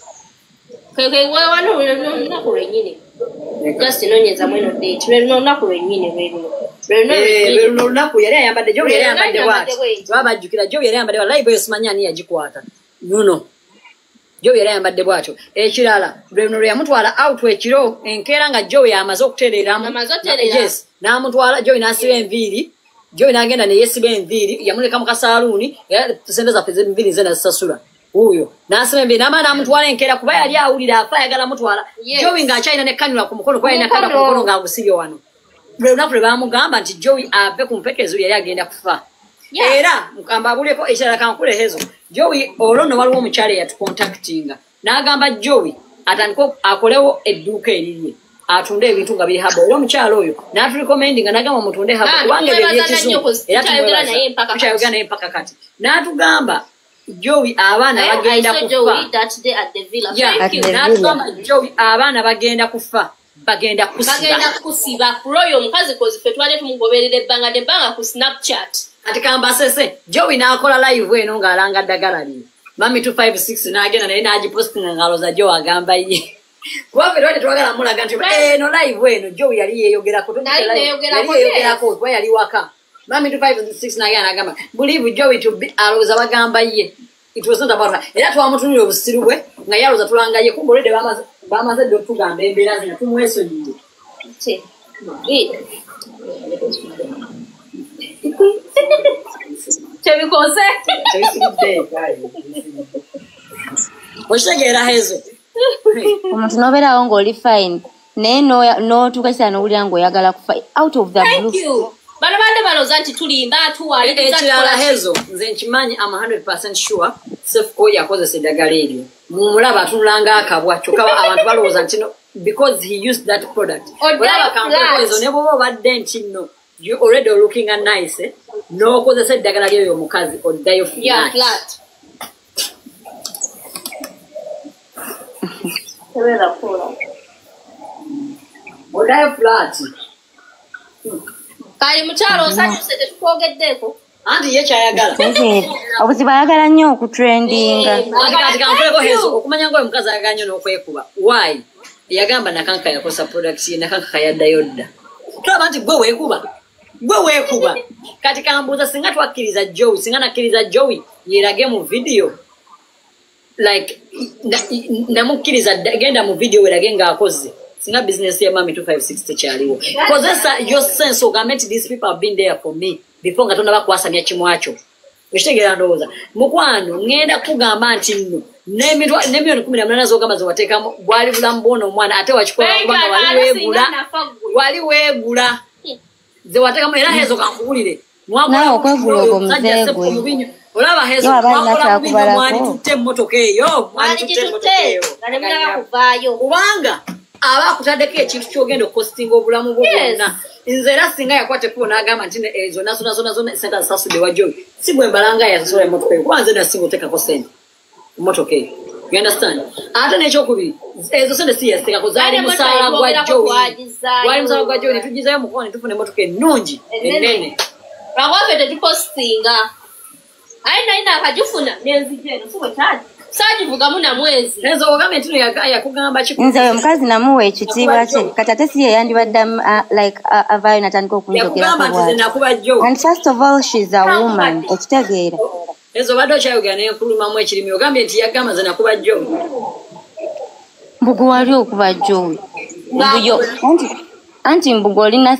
wewanalunaku lwennyini just noonyeza mweno date lunaku lwennyini lweruno olunaku yali ayambadde jo yali ayambadde bwati twabajjukira jo yali ayambadde live eyo simanyi ani yagikwata nuno jo yali ayambadde bwatyo ekirala lweruno lwe yamutwala out ekiro enkeera nga jo yamaze okutereeramu yes n'amutwala jo n'asiba enviiri Joey n'agenda ne yesiba enviiri yamuleka mu kasaluni era sente zaffe z'enviiri ze nazisasula huyo n'asiba enviiri n'amaana amutwala enkeera kuba yali awulira afa ayagala mutwala Joey ng'akyalina ne kanula ku mukono kuba yalina kanula ku mukono ng'agusibye wano buli lunaku lwe baamugamba nti Joey ave ku mpekezo yali agenda kufa era mukamba abuleko ekirala kankule hezo Joey olwo nno waliwo omukyala eyatukontaktinga n'agamba Joey atandika akolewo edduuka erirye atunde ebintu nga biri habo era omukyala oyo n'aturekomendinga n'agamba mutunde habo kubanga ebyo ebyekizungu era tukyayogera naye mpaka kati n'atugamba Joey abaana bagenda kufa n'atugamba Joey abaana bagenda kufa bagenda kusiba kuloyo omukazi kozi ffe twali tumugoberera ebbanga nebbanga ku Snapchat kati kambasese Joey n'akola live eno ng'alanga ddagala lino Mami 256 n'agenda naye n'agipostinga ng'aloza Joe agamba ye kuba ffe twali twagala mulaga nti eno live eno Joey yali yeeyogerako kuba yali waka Mami 256 n'agenda n'agamba believe Joey to be alowooza bagamba ye it was not about her era twamutunira obusiru bwe nga yalowooza tulanga ye kumbe olwedde bamaze dde otugamba embeera zino tumwesonyiye tebikoze okitegeera hezo omuntu n'obeerawo ng'oli fine naye n'otuuka kiseera n'owulira ng'oyagala kufa out of the blue bano bande balooza nti tulimba ekirala hezo nze nkimanyi am 100% sure Sefco yakozesa eddagala eryo mumulaba atunulanga akabwa kyokka abantu balowooza nti because he used that product olaba kampeezo ne bwoba obadde nti nno you already are looking at nice n'okozesa eddagala ly'oyo omukazi oddayo flat oddayo flat kali mukyalo osanyuse tetukwogeddeko anti ye kyayagala obuzibu ayagala nnyo okutrendinga kati kanfuleko hezo okumanya ngaoyo omukazi ayagala nnyo n'okwekuba why yagamba nakanka yakosa product ye nakanka yaddayo dda tulaba nti gwe weekuba kati kambuuza singa twakkiriza Joey singa nakkiriza Joey yerage mu video like namukkiriza genda mu video werage ng'akoze singa business ya Mami 256 tekyaliwo kozesa your sense ogambe nti these people have been there for me before nga tonaba kwasamya kimwakyo ekitegeera ndowooza mukwano ngenda kugamba nti nno n'emiliyoni 18 z'ogamba zewateekamu bwali bulamu bwona omwana ate wakikola kubanga wali weegula zewateekamu era hezo kankuwulire okwegula ogwo muzeegwe olaba hezo mwali tutte emmotoka eyo kubanga aba akutaddeko ekintu kyogenda okukostinga obulamu bwo bwonna nze era singa yakwate kubo n'agamba nti zonna sente azisasudde wa Joey si gwe mbalanga yasasula emmotoka eyo kuba nze nasinga oteekako sente emmotoka eyo you understand ate n'ekyokubiri ezo sente si yaziteekako zaali musaala gwa Joey netugizayo mukono netufuna emmotoka ennungi ennene lwakwafe tetupostinga aye naye naakagifuna nenzija eno si bwe kyali saagivugamu na mwezi ezo ogambe ntino yakugamba nze oyo omukazi namuwa ekitiibwa kye kati ate si ye yandibadde like avaayo natandika okunjogerako bwati and first of all she's a woman okitegeera ezo obadde okyayogera nenkulumamu ekirimi ogambye nti yagamba nze nakuba Joey mbugu wali okuba Joey anti mbugu olina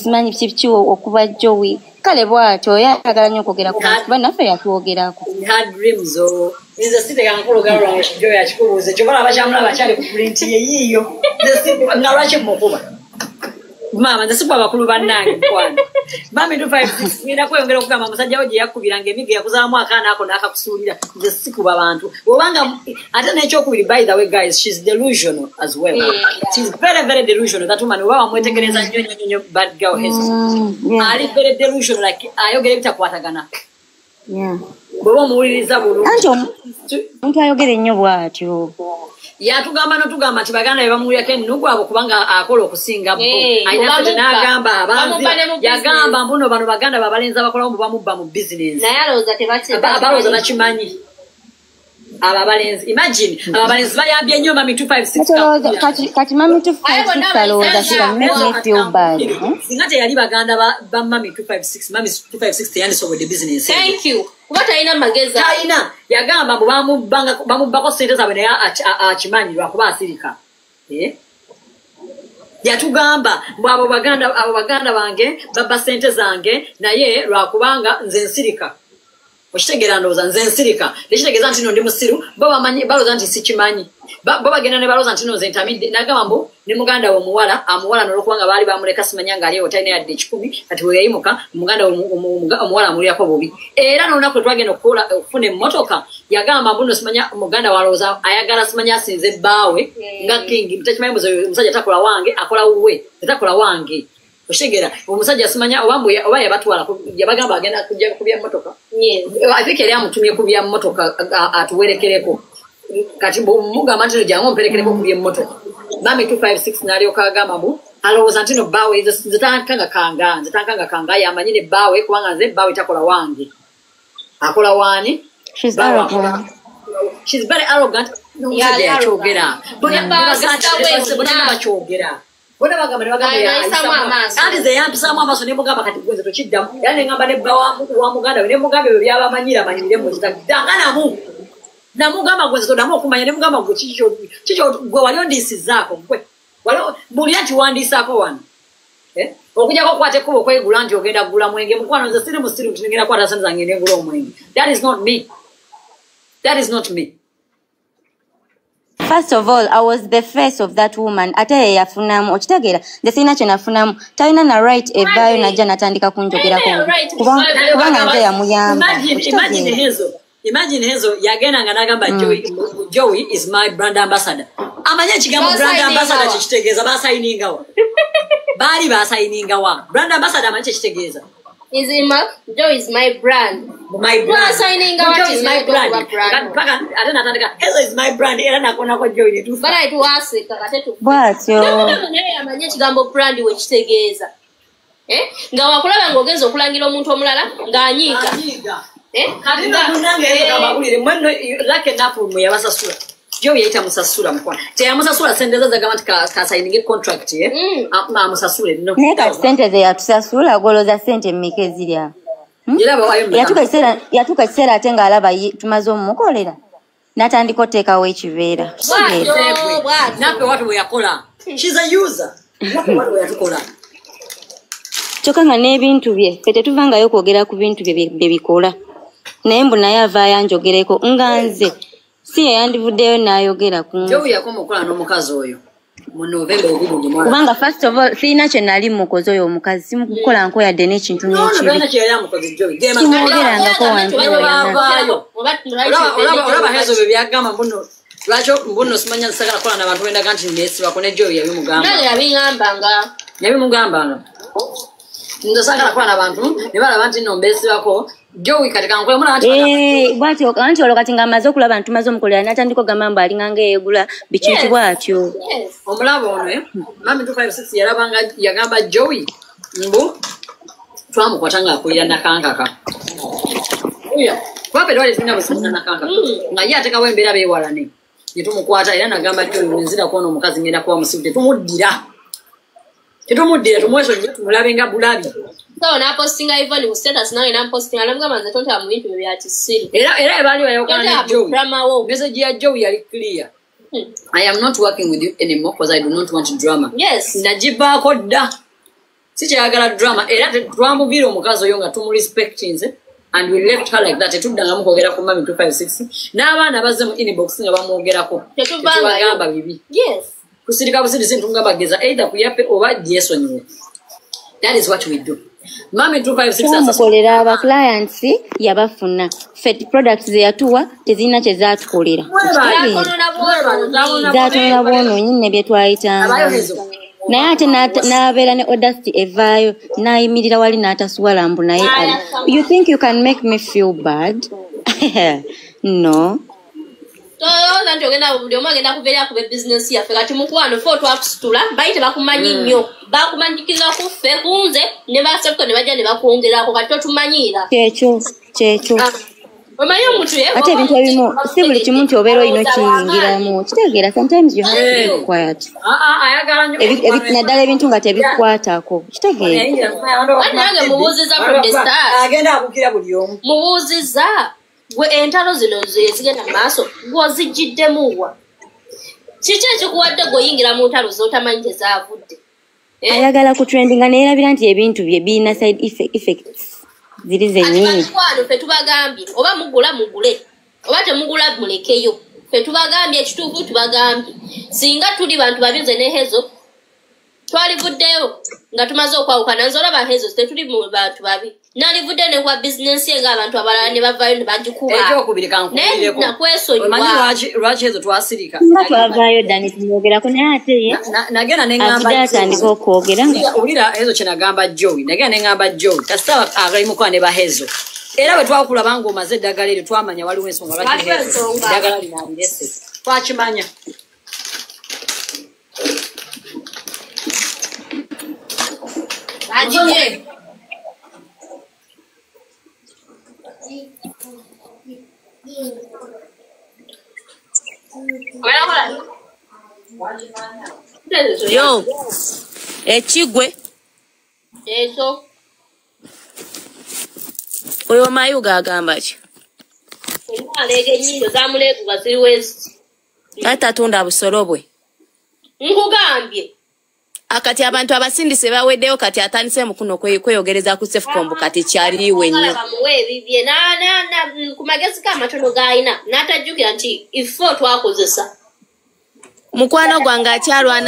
simanyi kikiwo okuba Joey kale bwatyo oyagala nnyo okwogera ku bantu kuba naffe yatwogerako nze sitekankulugalo lwange Joey akikubuuze kyobala abakyamulaba akyali ku pulinti yeyiiyo nga lwaki mukuba maama nze sikwa abakulu bannange mukwano Mami 256 ngenda kweyongera okugamba musajja wo gye yakkubiranga emiga yakuzaamu akaana ako n'akakusuulira nze sikuba abantu obanga ate n'ekyokubiri by the way guys she's delusional as well she's very very delusional that woman oba wamwetegereza nnyo bad girl hezo ali very delusional like ayogera ebitakwatagana bweba omuwuliriza bulungi anti omuntu ayogera ennyo bw'atyo yatugamba notugamba nti baganda bebamuwulirako ennugu abo kubanga akola okusinga bo ayinako tenagamba abanzi yagamba mbuno bano baganda babalenzi abakolawo mu bamubba mu bizinesi abalowooza bakimanyi abo abalenzi imagine abo abalenzi bayambye nnyo Mami 256 kati Mami 256 alowooza singa teyali baganda ba Mami 256 Mami 256 teyandisobodde bizinesi kuba talina magezi talina yagamba mbu bamubbako sente zaabwe naye akimanyi lwakuba asirika yatugamba abo baganda bange baba sente zange naye lwakubanga nze nsirika okitegera ndowooza nze nsirika tekitegeeza nti no ndi musiru bo bamanyi balooza nti sikimanyi bo bagenda ne balooza nti no nze ntamidde nagamba mbu ne muganda we omuwala n'olwokubanga baali bamuleka simanya ng'aliwo talina yadde 10 kati we yayimuka muganda omuwala amulirako bubi era n'olunaku lwe twagenda okufuna emmotoka yagamba mbu no simanya muganda walowooza ayagala simanya asinze bbaawe nga kingi takimanyi omusajja takola wange akola wuwe tetakola wange okitegera omusajja simanya oba yabatwala yabagamba agenda kujja kubya mmotoka I think yali amutumye kubya mmotoka atuwerekereko kati mugamba nti jangu omperekereko kubya mmotoka mami 256 n'alyoka agamba mbu alowooza nti no bbaawe nze tankanga kanga yamanyi ne bbaawe kubanga nze bbaawe takola wange akola wani She's arrogant. She's very arrogant. Yakyogera bakyogera bona bagamba ne bagamba kandi ze yampisamu amaaso ne mugamba kati gwenze tokiddamu era ne ngamba ne bba wa muganda we ne mugamba ebyo byabamanyira amanyire mu kitaganamu namugamba gwenze todamu okumanya ne mugamba gwe kikyo gwe wali ondisizaako gwe buli akiwandiisaako wano okujjako okukwata ekkuba okwegula nti ogenda kugula mwenge mukwano nze siri musiru nti ngenda kukwata sente zange ngenda omwenge that is not me. First of all, I was the face of that woman. Ate ye yafunamu okitegeera nze sirina kye nafunamu talina na right evaayo najja natandika kunjogerako kubanga nze yamuyamba. Imagine hezo yagenda nga nagamba Joey is my brand ambassador. Amanya ekigambo brand ambassador kikitegeeza basayiningawa baali basayiningawa brand ambassador amanya kikitegeeza Joey is my brand. My brand. Signing Joey is my brand. Ate natandika Hezo is my brand era nakonako Joey ne tufa. Bana tuwase kakatetu. Bwatyo. Naye amanya ekigambo brand we kitegeeza. Nga wakulaba ng'ogenza okulangira omuntu omulala ng'anyiiga. Kati munange ekagamba bulire mwenno lake napo mwe yabasasula. Joey yaita musasula mukwana. Teyamusasula sente ze zagamba nti kasayininge contract amusasule no. Naye kati sente ze yatusasula goloza sente mmeka eziri awo. Yatuuka kiseera ate ng'alaba tumaze omumukolera n'atandika oteekawo ekiveera. Nappe watu bwe yakola. She's a user. Nappe watu bwe yatukola. Kyokka nga n'ebintu bye ffe tetuvangayo kwogera ku bintu bye bikola naye mbu naye avaayo anjogereko nga nze si yeyandivuddeyo n'ayogera ku Joey yakoma okukola n'omukazi oyo mu November kubanga first of all sirina kye nali mukozi oyo omukazi simukukola nko yadde n'ekintu n'ekibi kimwogerangako wantu olaba Hezo bye byagamba mbuno lwakyo mbuno simanya nsagala kukola n'abantu bendaga nti neesibako ne Joey yabimugambanga ndo sagala kukola n'abantu ne balaba nti nno mbeesibako Joey katika nkole mula bwatyo anti olwo kati ng'amaze okulaba nti tumaze omukolera n'atandika ogamba mbu alinga ng'eyeegula bikintu bwatyo omulaba ono mami 256 yalabanga yagamba Joey mbu twamukwata ng'akulira nakankaka kwape twali tulina busana nakankaka nga ye atekawo embeera beewalane ne tumukwata era nagamba Joey wenzira kuona omukazi ngenda kuba musibu tetumuddira tumwesonyiwe tumulabe nga bulabi so na postinga even with status nawe na postinga namugamba nze tonta mu bintu bya kisiri era ebali bayokana ne Joey message ya Joey yali clear I am not working with you anymore because I do not want drama. Yes. Najibaako dda sikyayagala drama era twamubira omukazi oyo nga tumurespect nze and we left her like that tetuddangamu kwogera ku mami 256 n'abaana bazze mu inbox nga bamwogerako tetubagamba bibi kusirika busirisi ntungabageza either kuyape oba gyesonyiwe. That is what we do. Mami 256 mukolera aba clients yabafuna fet products ze yatuwa tezina kye zaatukolera zaatuna bwonoonyi ne bye twayitanga naye ate n'abeera ne audacity evaayo n'ayimirira wali n'atasuwala mbu naye ali you think you can make me feel bad no nti ogenda buli omu agenda kubeera ku business yaffe kati mukwano ffe otwakusitula bayite bakumanyi nnyo bakumanyikiriza ku ffe kunze ne basekuto ne bajja ne bakwongerako kati totumanyiira kyekyo omanyi omuntu ate ebintu ebimu si buli kimu nti obeera olina okiyingiramu kitegeera sometimes you have to be quiet naddala ebintu nga tebikukwatako kitegeera nange mubuuziza from the start mubuuziza gwe entalo zino ezigenda maaso gw'ozijjiddemu wa kiki ekikuwadde gw'oyingira mu ntalo z'otamanyi tezaavudde ayagala ku trendinga neerabira nti ebintu bye birina side effects ziri zennyini ffe tubagambye oba mugule oba temugula mulekeyo ffe tubagambye ekituufu tubagambye singa tuli bantu babize ne Hezo twalivuddeyo nga tumaze okwawukana nze olaba Hezo tetuli mu bantu babi nalivudde ne kwa bizinensi ye ng'abantu abalala ne bavaayo ne bagikuba naye nakwesonyiwa lwaki Hezo twasirika nga twavaayo ddani tumwogerako naye ate nagenda avudde atandika okwogera owulira Hezo kye nagamba Joey nagenda ne ngamba Joey kasita agalimukola ne ba Hezo era bwe twakulaba ng'omaze eddagala eryo twamanya waliwo ensonga lwaki eddagala linaalirese twakimanya yo ekigwe eso oyo mayuga agamba ki alege nyindo zamuleekuga ziriwezi atatunda busolo bwe nkugambye akati abantu abasindise baweddeyo kati atandise mukuno kweyogereza ku Sefcom kati kyaliwe nnyo bamuweebibye ku magezi k'amatono g'alina n'atajjukira nti ifo twakozesa mukwano gwange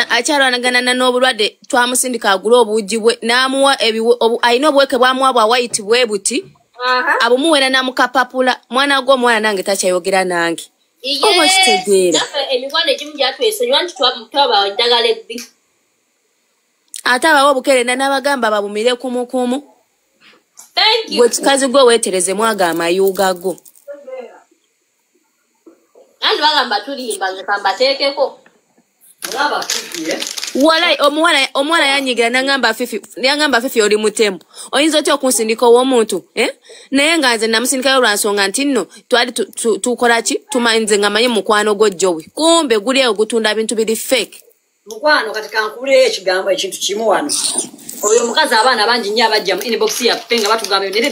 akyalwanagana n'obulwadde twamusindika agula obuugi bwe n'amuwa alina obuweke bwamuwa bwa white bwe buti abumuwera namukapapula mwana gw'omwana nange takyayogera nange oba kitegeera emikwano egimu gyatwesonyiwa nti twabawa eddagala ebbi ate abawo obukerenda n'abagamba babumire kumukumu gwe kikazi gwe weetereze mwaga amayuga go andi bagamba tulimba nze kambateekeko walai omwana yanyigira nangamba fifi oli mutemu oyinza otya okunsindika ow'omuntu naye nga nze namusindikayo lwansonga nti nno twali tukola ki tumanze nga manyi mukwano gwo Joey kumbe guli eyo gutunda bintu biri fake mukwano kati kankuleyo ekigambo ekintu kimu wano oyo omukazi abaana bangi nnyo abajja mu inbox yaffe nga batugamba naye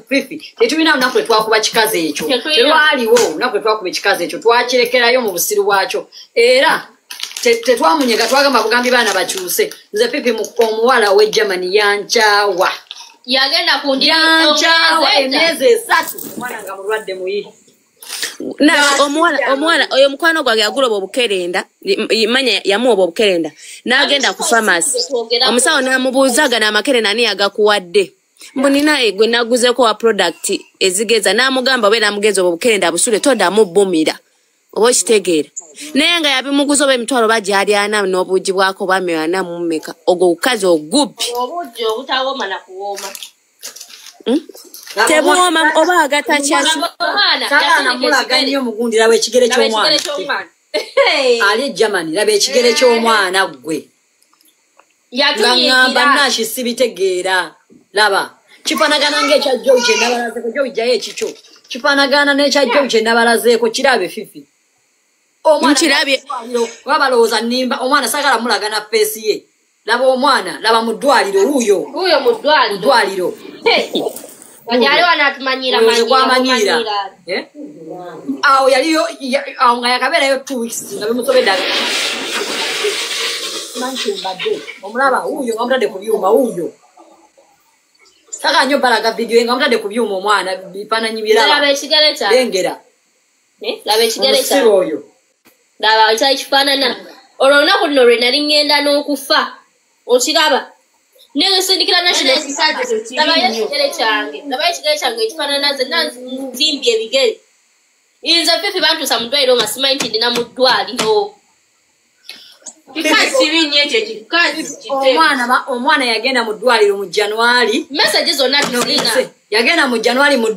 fifi tetulina lunaku lwe twakuba kikazi ekyo terwaliwo lunaku lwe twakuba ekikazi ekyo twakirekerayo mu busiru bwakyo era tetwamunyega twagamba bugambi baana bakyuse nze fifi omuwala w'e Germany yankyawa yagenda yankyawa emyezi 3 omwana nga mulwadde muyi omuwala oyo mukwano gwange yagula obwo obukerenda manya yamuwa obwo obukerenda n'agenda ku famasi omusawo n'amubuuzaga n'amakerenda ani yagakuwadde mbuninaye gwe naguzeeko wa product ezigeza n'amugamba obe n'amugeza obwo obukerenda busule toddamu bbumira oba okitegeera naye nga yabimuguza oba emitwalo bagyali 4 n'obuugi bwako bwami 4 mu mmeka ogwo bukazi ogubbi obuugi obutawooma na kuwooma tebuwooma oba agatakyasi sagana mulaga nnyo omugundi laba ekigere ky'omwana ali Germany laba ekigere ky'omwana gwe ngamba nashi sibitegeera laba kifanagana ng'ekya Joey kye nabalazeeko Joey jayo ekikyo kifanagana n'ekya Joey kye nabalazeeko kirabe fifi nkirabye wabalowooza nnimba omwana sagala mulaga na feesi ye laba omwana laba mu ddwaliro wuuyo mu ddwaliro Wanyali wanatumanyira awo yaliyo awo nga yakabeerayo 2 weeks nga bimusobeddaga omulaba wuuyo nga mutadde ku byuma wuuyo saka nnyo balaga vidiyo nga mutadde ku byuma omwana bifaananyi birabengera laba ekigere kya oyo laba ekyakifaanana olwo olunaku luno lwe nali ŋŋenda n'okufa okiraba nesindikira national labayo ekigere kyange ekifaanana nze nanzimbye ebigere nze fifi bantuusa mu ddwaliro nga simanyi nti ndina mu ddwaliro omwana yagenda mu ddwaliro mu January message zonna tuzina yagenda mu January mu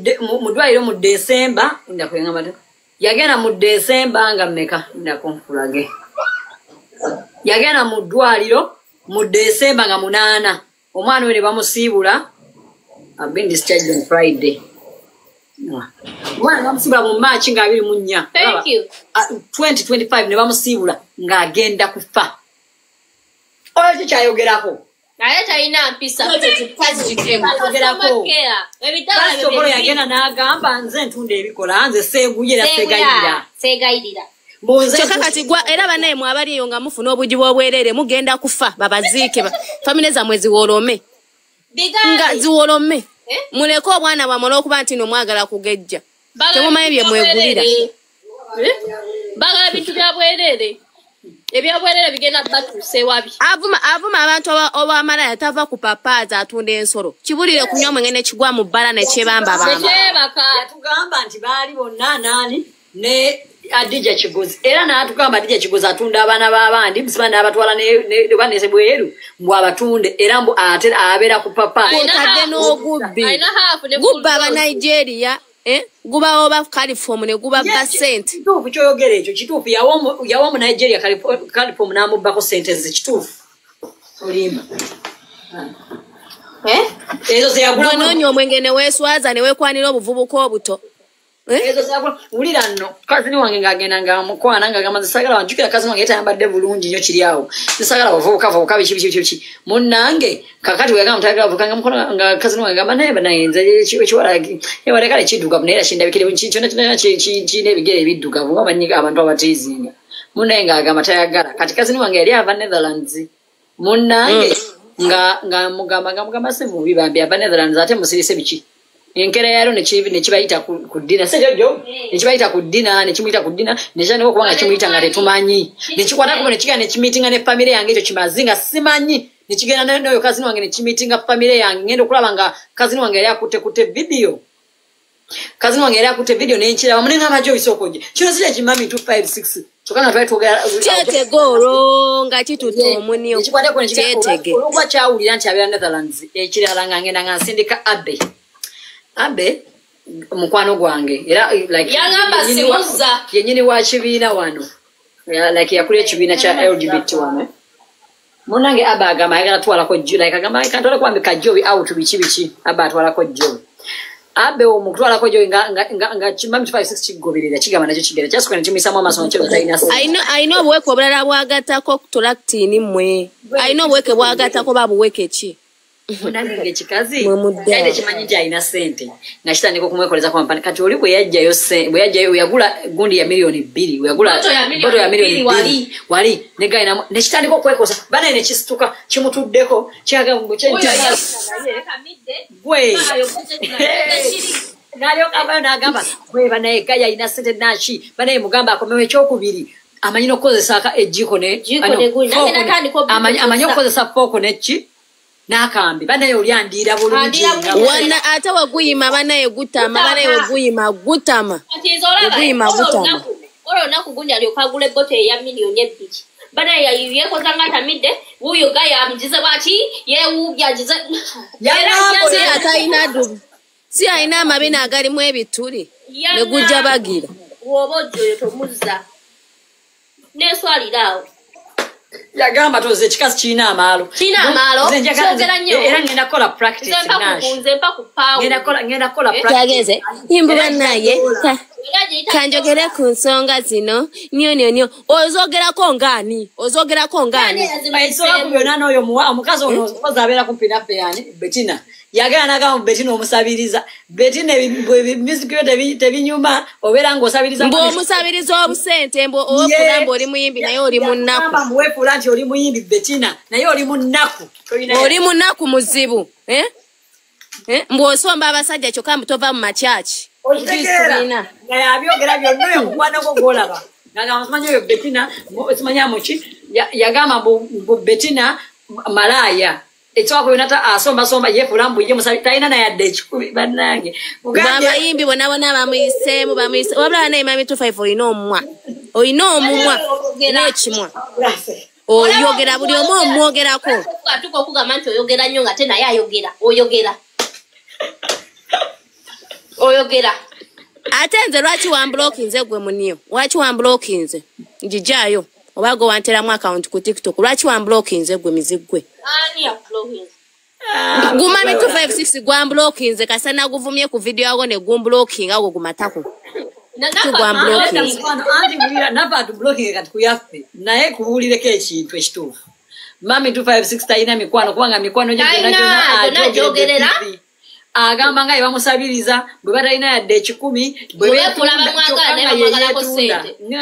ddwaliro mu December yagenda mu December nga mmeka ndakonfulage yagenda mu ddwaliro mu December nga 8 omwana we ne bamusiibula been discharged on Friday omwana bamusiibula mu March nga 24 2025 ne bamusiibula ng'agenda kufa oyo kikyayogerako naye talina mpisa yagenda n'agamba nze ntunda ebikola nze seeguyira seegayirira Kyokka kati gwa era banaye mwabali eyo nga mufuna obuji bw'obwerere mugenda kufa babaziike famire zammwe ziwolome nga ziwolome muleke obwana bwamwe olw'okuba nti nomwagala kugejja temumanyi bye mwegulira bagala bintu bya bwerere ebyobwerere bigenda batuuse wabi avuma abantu obwamalaya tava ku papaaza atunda ensolo kibulire kunywa mwenge ne kigwa mu bbala ne kyebamba bamba yatugamba nti baali bonna naani ne Adija Kigozi era n'atugamba Adija Kigozi atunda abaana b'abandi musiba n'abatwala ne banese bweru mbw abatunde era mbu ate abeera ku papa otadde n'ogubbi gubba aba Nigeria guba oba California ne guba ba sente kituufu kyoyogera ekyo kituufu yawa mu Nigeria California n'amubbako sente ze kituufu olimba ezo zeyagula noonya omwenge ne weeswaza ne weekwanira obuvubuka obuto ezo zeyagula wulira nno kazini wange ng'agenda nga mukwana ng'agamba zisagala wanjukira kazini wange yetayambadde bulungi nnyo kiri awo zisagala bavubuka biki munnange kakati wegamba mutayagala vukanga mukono nga kazini wange gamba naye nze ekiwala ewalekale kiddugavu naye era kindabikire kyonna kyonna kiina ebigere ebiddugavu ngamanyi abantu abatiizinga munnaye ng'agamba tayagala kati kazini wange yali ava Netherlands munnange nga mugamba se mubi bambi ava Netherlands ate musirise biki enkera yalo nekibayita ku dina sejojo nekibayita ku dina nekimuyita ku dina nekyaniko kubanga kimuyita nga tetumanyi nekikwatako nekiga nekimitinga ne famire yange ekyo kimazinga simanyi nekigenda noyo kazini wange nekimitinga famire yange ngenda okulaba nga kazini wange yali akutte video kazini wange yali akutte video nenkiraba munenga amajo bisokoje kino sija kimami 256 chokana twali twogera kyetegoro nga kitutte omunio nekikwatako nekiga olwa kyawulira nti abeera Netherlands ekirala nga ngenda nga nsindika Abe mukwano gwange era like yangamba simuza yenyini wa kibiina wano like yakuli ekibiina kya LGBT wano munange Abe agamba ayagala twalako like agamba kantola kwambika Jovi out biki Abe atwalako Jovi Abe omutwalako Jovi nga kimami 56 kigoberera kigamba nakyo kigera kyasukana kimisamu amasomo kyo tayina ayina obweke obulala bwagatako tulaktini mmwe ayina obweke bwagatako babuweke ki munange kikazi kaide kimanyi jaina sente ngashitandiko kumwekoleza kwa mpani kati oli bwe yajjayo yagula gundi ya milioni 2 yagula boto ya milioni 2 wali negaina neshitandiko kwekosa bana ene kisituka kimutuddeko kyaga mbuchenja gwe nalyo kaba nagamba gwe bana ekaya ina sente nachi bana mugamba akomewe kyokubiri amanyino kozesa aka ejiko ne amanyo kozesa poko nechi nakambi banaye olyandira bulungi wana ate waguyima banaye gutama banaye waguyima gutama waguyima gutama olo nakugunja lyokagule bote ya milioni 2 banaye yekoza ngatamidde wuyo gaya amjize bati yewubyajize si ataina dubu si aina amabina agalimu ebituli ne gujja bagira wobojo tomuza neswalirawo yagamba toze kikazi kina amalo kyogera nnyo era ngenda kola practice ngenda kola practice imbuba naye kanjogera ku nsonga zino nyo ozogerako ngani byonna n'oyo omukazi ono okozi abeera kumpi naffe yani Bettina yagala nagamba Bettina omusabiriza Bettina ebimizikiro tebinyuma obeera ng'osabiriza omusabiriza obusente oweefula oli muyimbi naye oli munnaku muweefula nti oli muyimbi Bettina naye oli munnaku oli munnaku muzibu mbw'osomba abasajja kyokka mutova mu makyaki okitegeera nga yabyogera byonna oyo mukwanako gw'olaba ngagamba simanyi oyo Bettina simanyamuki yagamba mbu Bettina malaaya ekitwako yonata asomba yeefula mbuyye musabi talina naye adde ekikumi bannange abayimbi bonna bamuyise wabula naye mami 25 olina omumwa n'ekimwa oyogera buli omu omwogerako atuka okugamba nti oyogera nnyo nga te naye ayogera oyogera ate nze lwaki wamblokinze gwe muniyo lwaki wamblokinze njijaayo oba gwe wanteramu account ku TikTok lwaki wamblokinze gwe mizigwe gumami 256 gwamblokinze kasana guvumye ku video yago ne gumblokinga gwe gumatako naye kubuulireko ekintu ekituufu mami 256 talina mikwano kubanga mikwano agamba nga bamusabiriza bwe batalina yadde 10 bwe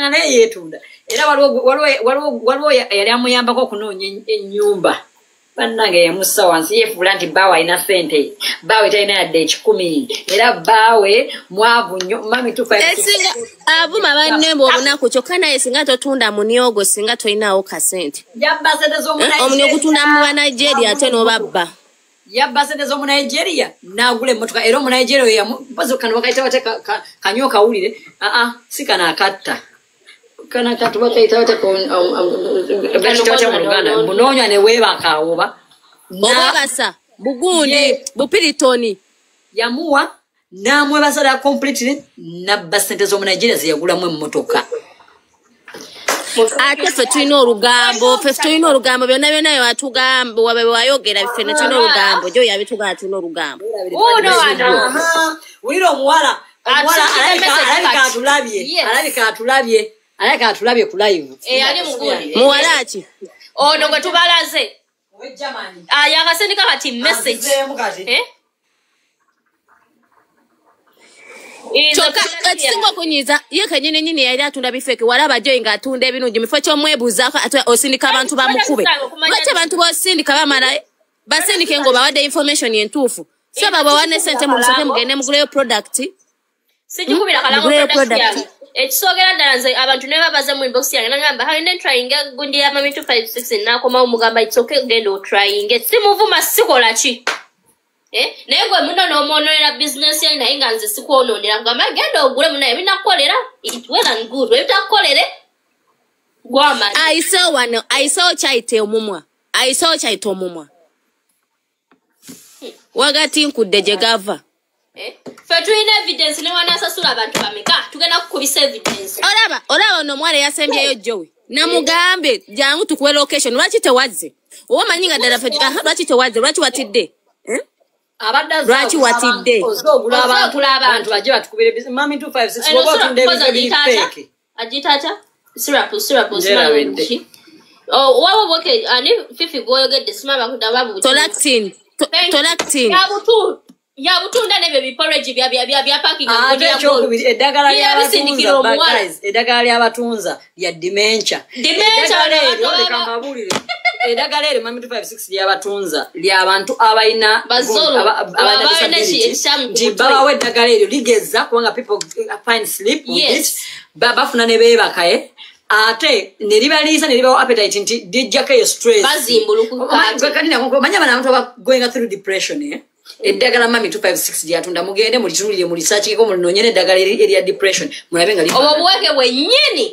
naye yeetunda era waliwo yali amuyambako okunoonya ennyumba bannange yamussa wansi yefuula nti baawe alina ssente baawe talina yadde 10 era baawe mwavu nnyo mami esinga avuma banne bw'obunaku kyokka naye singa totunda muniogo singa tolinaawo kasente yabba sente omuni ogutunda mu banigeria ate n'obabba yabba sente z'omunigeria n'agula emmotoka era omunigeria oyo yamubazi kano bakayita bate kanyo kawulire si kana akatta kana katu bakayita bate mu Luganda bunoonya ne weebaka oba obabasa bugundi bupiritoni yamuwa n'amwebasala completely nabba sente z'omunigeria zeyagulamu emmotoka ate ffe tulina olugambo byonna byonna byewatugamba wabe wayogera ffene tulina olugambo gyo yabitugamba tulina olugambo wulira omuwala alabika atulabye ku live muwala ki ono gwe tubalaze yakasindika kati message ekisinga okunyiza ye kenyini nyini yali atunda bifeke walaba joyi ng'atunda ebirungi mufo ky'omwebuuzaako ate osindika abantu bamukube lwaki abantu bosindika bamala basindike ng'obawadde information entuufu so babawane sente mulusooke mugende muguleyo product sijikubira kalango product ekisoogera ddala nze abantu ne babaza mu inbox yange nagamba halinde trying gundi ya mami 256 nakomawo mugamba itsoke genda otrying simuvuma sikola ki naye gwe muno n'omwononera business ye naye nga nze sikwononera ngamba genda ogule munaye binakukolera it well and good ebitakukolere gwamani ayisewo kyayita omumwa wagati nkudde gye gava ffe tulina evidence ne wanasasula abantu bameka tugenda kukubisa evidence olaba ono omwala yasembyeyo jowe namugambe jangu tukuwe location lwaki tewazze oba manyi nga ddala lwaki tewazze lwaki watidde lwaki watidde abantu bajje batukubire mami 256 oba otunde ebintu ebiri fake agitata syrup waba boke ani fifi goyogedde simaba kudababu tolactin yabutunda nebyo biporage bya parking eddagala lyabatunza lya dementia eddagala eryo mami 256 lyabatunza lyabantu abalina nti babawo eddagala eryo ligeza kubanga people find sleep with it bafuna ne beebakaye ate ne libaliisa ne libawo appetite nti lijjako eyo stress manya bana abantu aba going through depression eddagala mami 256 lyatunda mugende mulitunulire mulisaakiko mulinonyene eddagala erya depression mulabe nga obuweke bwennyini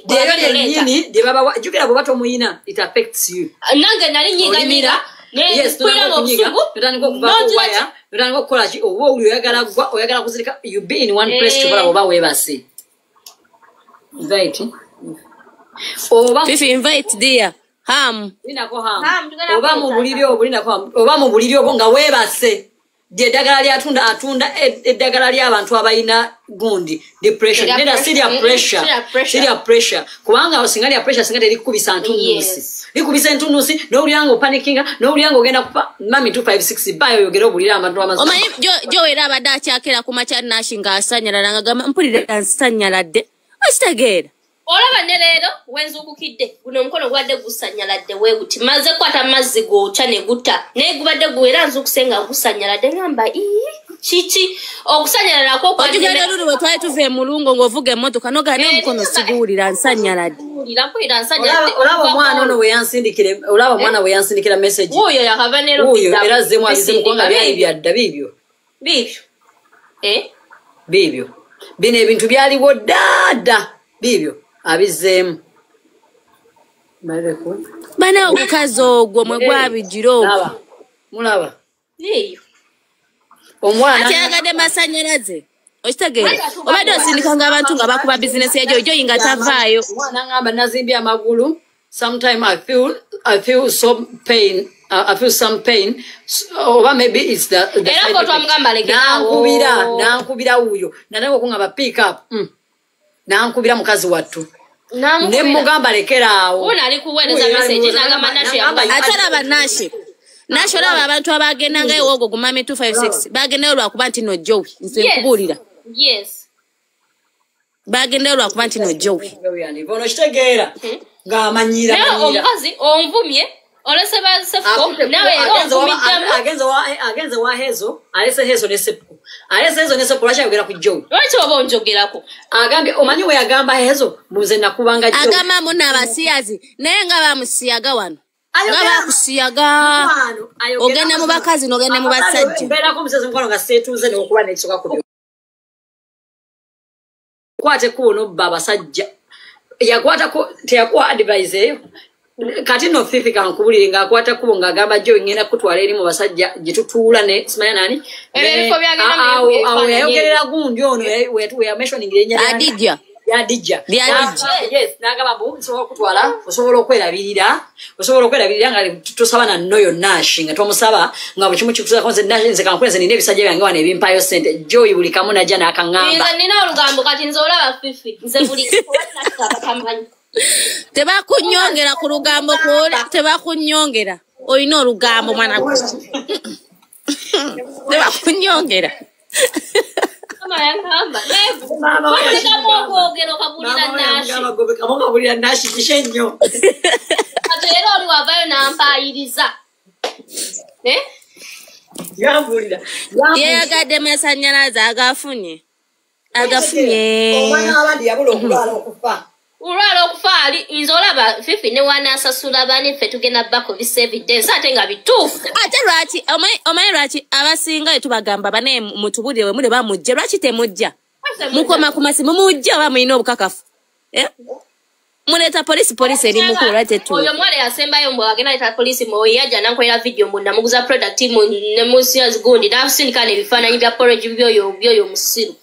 jukira bwe bato muyina it affects you nange nali nyigamira notandika okuvakuwaya notandika okukola ki oba oli oyagala kuzirika you be in one place kyobola oba weebase invite dear ham oba mu buliri obwo nga weebase eddagala lyatunda atunda eddagala ly'abantu abalina gundi depression nera serious pressure kubanga singa lya pressure singa terikubisa ntunusi likubisa entunusi n'owulira nga opanikinga n'owulira nga ogenda kufa mami 256 bayo yogera obulira abantu amazi omanyi jo era abadde akyakera ku makya nashi ng'asanyalala nga gamba mpulira nsanyaladde okitegeera olaba ne leero wenzuukukidde guno omukono gwadde gusanyaladde weeguti maze kwata mazzi gookya ne gutta naye gubadde guwera nzuukuse nga gusanyaladde ngamba kiki okusanyalala okugenda luli we twali tuva emulungo ng'ovuga emmotoka nogana omukono siguwulira nsanyaladde olaba omwana we yansindikira message wuuyo yakava wuuyo era azzemu abizemukubanga byali byadda biibyo bino ebintu byaliwo ddaadda biibyo abizzeemu bana omukazi ogwo mwe gwabijira ogwo mulaba ati yagadde masanyalaze okitegeera obadde osindikanga abantu nga bakuba bizinesi ejo nga tavaayo omwana ngamba nazimbye amagulu sometime I feel some pain oba maybe it's the nankubira wuuyo nataka okungamba pick up nankubira mukazi wattu ne mugamba lekeraawo atalaba nashe nashola abantu abagenda nga ewogo ku mami 256 bagenda lwakuba nti no Joey nze nkubulira yes bagenda lwakuba nti no Joey bono kitegeera ng'amanyira omukazi onvumye olese basefuko nawe agenze wa hezo alese hezo ne sepu lwaki ku Joey lwaki oba onjogerako agambye omanyi we yagamba hezo muze nakubanga Joey agamba muna abasiyazi naye nga bamusiyaga wano nga bakusiyaga ogenda mu bakazi n'ogenda mu basajja mbeerako omusezi mukwano nga seetuuze n'okuba n'ekisoka ku kwate kuno baba sajja yakwatako teyakuwa advice eyo kati no fifi kankubulire ng'akwata kubo ng'agamba Joey ngenda kutwala eri mu basajja gye tutuula ne simanya nani awo yayogerera gundi ono we are mentioning Adija yes nagamba mbu nsobola okutwala osobola okwerabirira nga tosaba na noyo nashi nga tomusaba nga buli kimu kikutuukako nze kankuleze nina ebisajja byange wano ebimpayo sente Joey buli kamu najja n'akaŋŋamba nina olugambo kati nze olaba fifi nze buli kamanyi tebakunyongera ku lugambo kwola tebakunyongera olina olugambo mwana tebakunyongera kabulira nashi kishe nnyo ate era oli wavayo nampayiriza yambulira yeyagadde masanyalaze agafunye omwana abandi yabula okulwala okufa ulwala okufa ali nze olaba fifi ne wanasasula baniffe tugenda bakovisa evidence ate nga bituufu ate lwaki omanyi lwaki abasinga etubagamba bane mutubulire we mule bamujja lwaki temujja mukoma ku masimu mujja oba mulina obukakafu muleeta polisi eri mukulu lwaki tetu oyo mwale yasembayo mbwe agenda leeta polisi mwe yajja nankolera video mu namuguza product ne musias gundi n'asindika n'ebifaananyi bya porridge byoyo musiru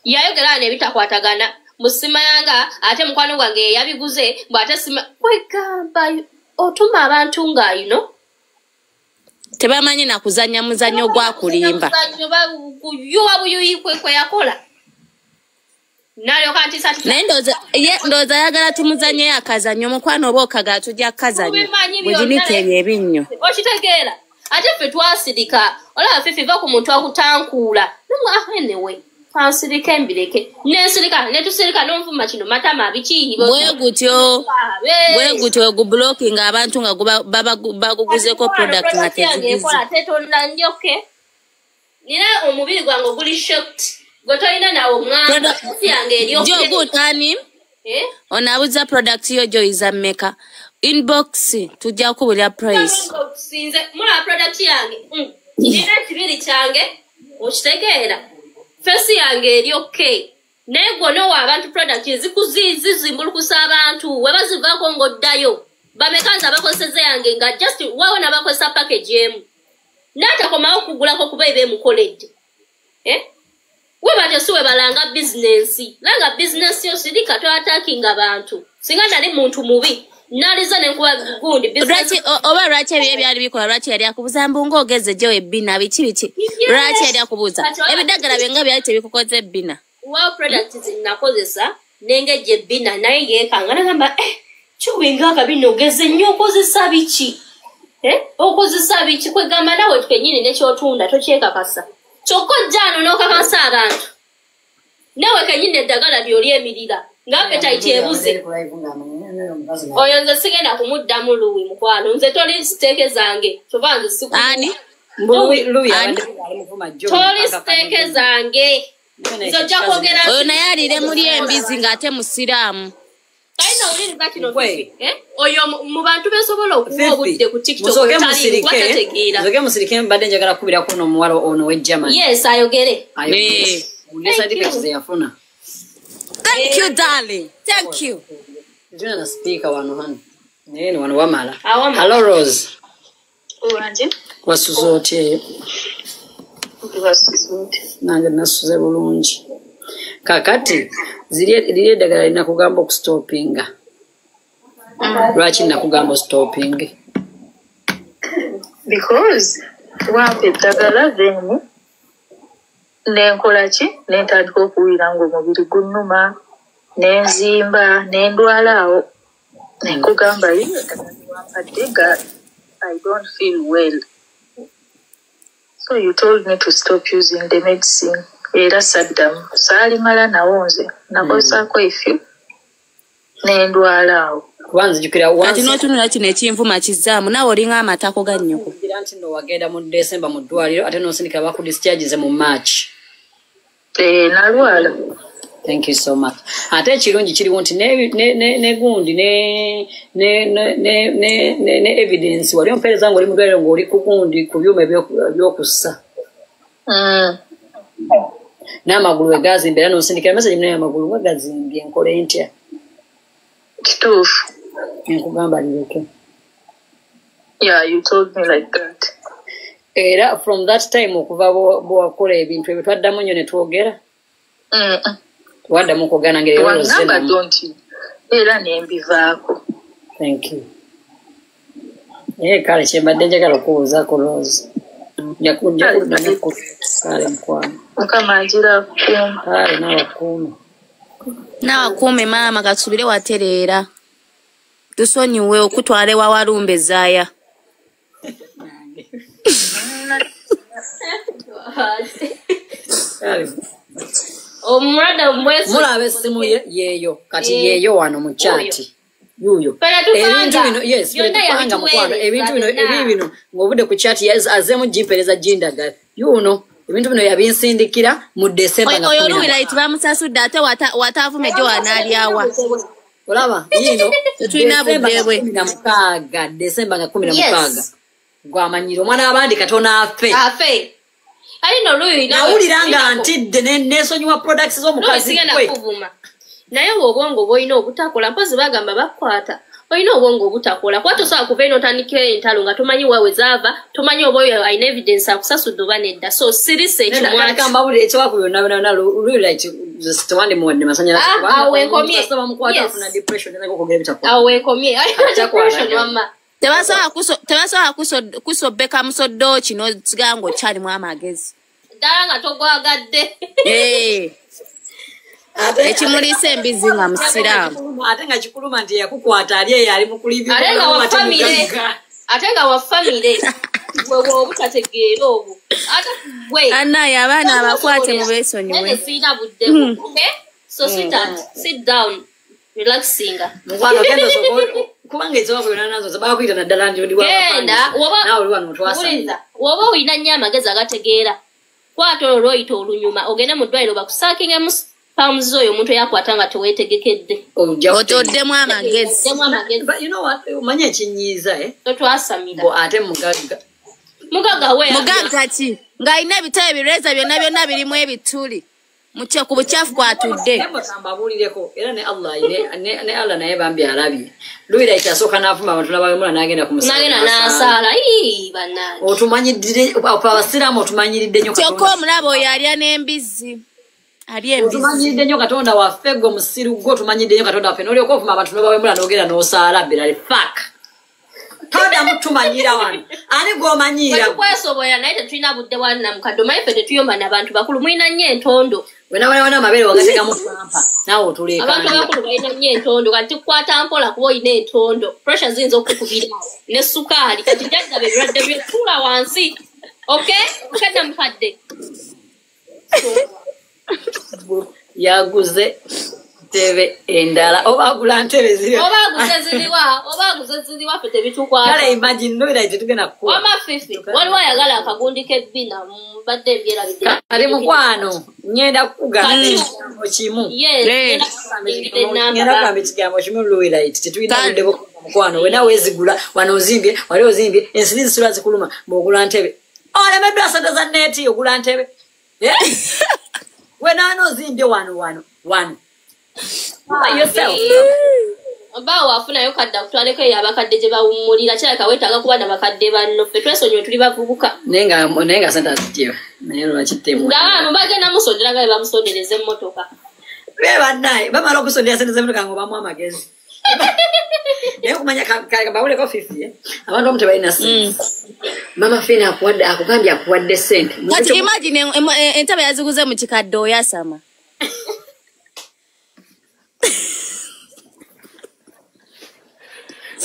yayogera n'ebitakwatagana musima yanga ate mukwano gwange yabiguze bwate sima kwegamba otuma abantu nga tebamanyi na kuzanya muzanyo gwa kulimba kuyuwa buyuyi kwe yakola nalyo kanti sati ndoza yagala tumuzanye akazanyo mukwano oboka gatujja kazanyo bujinike ebinnyo okitegeera ate ffe twasirika olaba fifi va ku muntu akutankuula anyway ansirika embireke nensirika netusirika n'onvuma kino matama biki bwe gutyo gublocking abantu nga baguguzeko product nga tetonda njoke nina omubiri gwange guli shocked gotolina nawo omwana yange eriogutani onabuza product yo joiza mmeka inbox tujja kubulya price sinze mula product yange nina ekibiri kyange okitegeera fesi yange eri okay nego no abantu product zizimbulukusa abantu webazivaako ngoddayo bamekanza bakozesa yange nga just waona bakozesa package emu natakomawo kugulako kuba ebemukoledde webate siwe balanga business langa business yo sirika twatakinga abantu singa nali muntu mubi naliza nenkuba gundi business oba lwaki ebyo byali bikola lwaki yali akubuza mbunga ogeze Joey bina biki lwaki yali akubuza ebidagala byenga byali tebikukoze bina wow products zinakozesa nengeje bina naye yekanga nagamba chuwinga kabino ogeze nnyo okozesa biki okozesa biki kwegamba nawe twenyini nekyotunda tokyekakasa kyokko jjano n'okakasa abantu nawe kenyini eddagala lyoli emirira ng'appetite ebuze oyo nze sigenda kumuddamu luwi mukwano nze toli siteeke zange kyova nze ani toli siteeke zange nze ojja kwogera oyo naye alire muli embizi ng'ate musiraamu kalina owuliriza kino oyo mu bantu besobola okuwa obudde ku tiktok tategeera nzoge musirike mbadde njagala kubira kuno omuwala ono w'ejjamani yes ayogere yafuna thank you darling thank you jina na speaker wano hano ni wano wamala hello Rose wasuzote nange nasuze bulungi kakati ziliye dagala lina kugamba okustopinga lwaki nakugamba stopping because wampe dagala then nenkola ki nentandika okuwira ng'omubiri gunnuma nenzimba nendwalaawo nenkugamba wampadde nga I don't feel well. So you told me to stop using the medicine. Era saddamu. Saalimala nawonze. Nakosaako ifyu. Nendwala awo. Kati n'otunula kino ekinvuma kizzaamu nawe olinga amatako ga nnyoko. Nti no wagenda mu December mu ddwaliro ate n'osindika bakudischargize mu March. Nalwala. Thank you so much. Ate ekirungi kiriwo nti ne gundi ne evidence wali ompeereza ng'oli mu ddwaliro ng'oli ku gundi ku byuma ebyokussa. N'amagulu we gazimbye era n'osindikira message munaye amagulu we gazimbye nkole ntya. Kituufu. Nkugamba lireke. Yeah, you told me like that. Era from that time okuva bwakola ebintu ebyo twaddamu nnyo ne twogera. Waddamu kugana ngeri wangamba don't era nembivaako. Thank you. Kale kyembadde njagala okubuuzaako Rose. Kale mukwano. Mukama agira akuuma. Kale nawakuume. Nawakuume maama kasubire watereera. Tusonyiwe okutwale wawalumbe zaaya. Omulada mwezi mulabe essimu yeeyo kati yeeyo wano mu chat yuyo ebintu bino yes panga mukwano ebintu bino ng'obudde ku chat azemu jimpereza jindaga yuno ebintu bino yabinsindikira mu December nga oyo luwira itibamusasudde ate wataavume gyo wanaalyawa olaba yino tulina buddeebwe December nga 16 gwamanyira omwana abandi katona afe alino luyi nawulira nga ntidde nesonyiwa products z'omukazi gwe naye obwongo bwolina obutakola mpozi bagamba bakwata olina obwongo obutakola kwata osobola kuva eno otandikira entalo nga tomanyi wawe zaava tomanyi oba oyo alina evidence akusasudde oba nedda so sirisa ekimwakambawulire ekyowaku byonna byonna tewandi muwadde awo wenkomye mama tebasobola kusobeka musoddo kino sigaa ng'okyalimu amagezi ddala nga togwagadde ekimulisa embizi nga musiraamu ate nga kikuluma nti yakukwata ali eyo ali mukulibyo ate nga wafamire wewe obutategeera obwo annaye abaana abakwate mu beesonyiwe siina budde so sit down relaxing kubanga ekiwaku byonna nazo zabakuyita naddala nti nawe oli wano otwasanga woba olina nnyo amagezi agategeera kwata olwo oyita olunyuma ogende mu ddwaliro bakusaakingemu palms oyo omuntu yakwata nga teweetegekedde otoddemu amagezi omanye ekinyiiza totwasamira ate mugagga mugagga ki ng'alina ebitabo ebireza byonna byonna birimu ebituli ku bukyafu kwatudde mbabuulireko era ne Allah naye bambi alabye luwira ekyasooka n'afuma abantu nabawemula n'agenda kumusagenda n'asaala bannange otumanyiridde abasiraamu otumanyiridde nnyo kyokka omulaba oyo alya n'embizzi alya embizzi otumanyiridde nnyo katonda waffe gwe musiru gwe otumanyiridde nnyo katonda waffe n'olyoka ofuma abantu nabawemula n'ogenda n'osaala birale fak todamu tumanyira wano ani gw'omanyiira tukwesobola naye tetulina budde bwanamukadde omanyi ffe tetuyomba n'abantu bakulu mulina nnyo entondo wenawana amabeere wagategamu pampa naawe otuleeka abantu bakulu balina nnyo entondo kati tukwata mpola kuba olina entondo pressure ziyinza okukubira ne sukaali kati jjajjaba ebirwadde byetula wansi okadda mukadde yaguze ntebe endala oba agula ntebe ziriwa ffe tebitukwata kale imagine nobira tetugenda kukuwa wama 50 waliwo ayagala akagundi k'ebbina mbadde mbyerabidde ali mukwano ngenda kukugamba ekigambo kimu ngenda kugamba ekigambo kimu luwirayiti tetulina budde mukwano wena wezigula wano ozimbye wali ozimbye ensiri zisula zikuluma bw'ogula ntebe olemeddwa asente za neeti ogula ntebe wenaana ozimbye wano oba wafunayo kadda kutwaleko eyo abakadde gye bawummulira kiraka weetaaga kuba nabakadde banno ffe twesonyiwe tuli bavubuka naye nga sente azityewa naye lwakittemu ngaano bagenda musondera nga be bamusondereza emmotoka be bannaye bamala okusondera sente z'emmotoka nga obamu amagezi naye okumanya bawuleko 50 abantu omu tebalina sente mama fena akugambye akuwadde sente kati imagine entebe yaziguze mu kikadde oyasama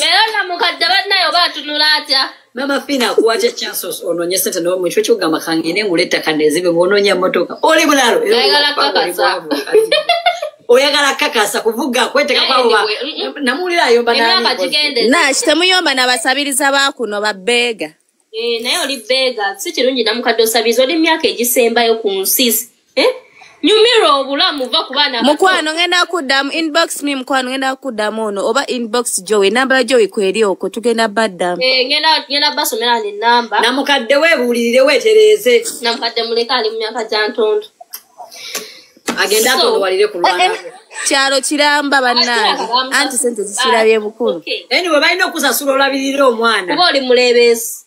leero namukadde bannayo batunula atya Mama Fina kuwache chances ononye sente no mu kyo kugamba kangine nguleta kandezibe bononya motoka. Oli bulalo. Oyagala kakasa kuvuga kweteka kwa namulira yo banani. Na kitemuyomba nabasabiriza bakuno babega. Naye oli bega si kirungi namukadde osabiriza oli myaka egisembayo ku nsisi. Nyumiro obulamu va ku baana mukwano ngenda kuddamu inbox me mukwano ngenda kuddamu ono oba inbox Joey namba Joey kweri okwo tugenda baddamu ngenda basomera ne namba namukadde webuulirire wetereze namukadde muleka ali mu myaka gya ntondo agenda atondwalire ku lwana kyalo kiramba bannange anti sente zikirabye bukulu anyway balina okusasula olabirire omwana kuba oli mulebeesi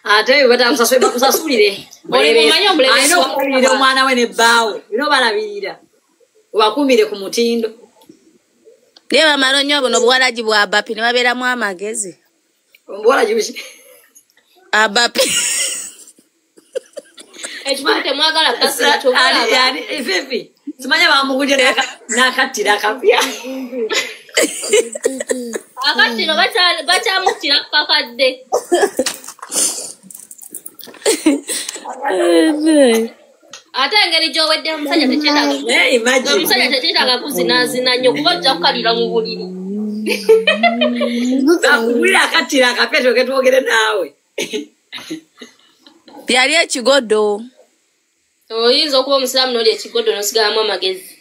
ate batakusasula bakusasulire Olibumanya omulebeesi olabirire omwana we ne bbaawe bino balabirira obakumire ku mutindo naye bamala nnyo buno obuwalagi bwa bapi ne babeeramu amagezi obuwalagi buki abapi ekimanyi temwagala kasira kyobala efifi simanya bamugulye n'akattira akapya akattiro bakyamutira kakadde ate engeri gy'owedde omusajja tekyetaaga kuzinazina nnyo kuba ojja kukalira mu buliri bakugulira akattira akapya toketwogere naawe yali ekigodo oyinza okuba omusiraamu n'oli ekigodo n'osigalamu amagezi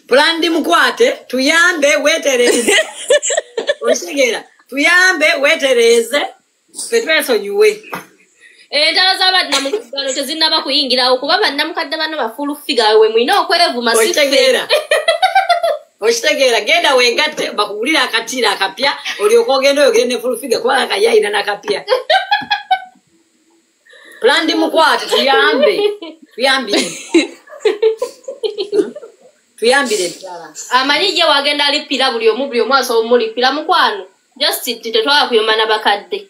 pulandi mukwate tuyambe wetereze okitegera tuyambe wetereze fe twesonyiwe Entalo za bannamukadde tezinnaba kuyingirawo kuba bannamukadde bano bafulu figa we mwina okwevuma sife. Okitegeera genda wegatte bakugulira akatira akapya olyoka ogenda oyogere ne fulu figa kuba akayayina nakapya. Plandi mukwate tuyambire. Tuyambire ddala. Amalije wagenda alipira buli omu aso omulipira mukwano. Just tetwala kuyomana bakadde.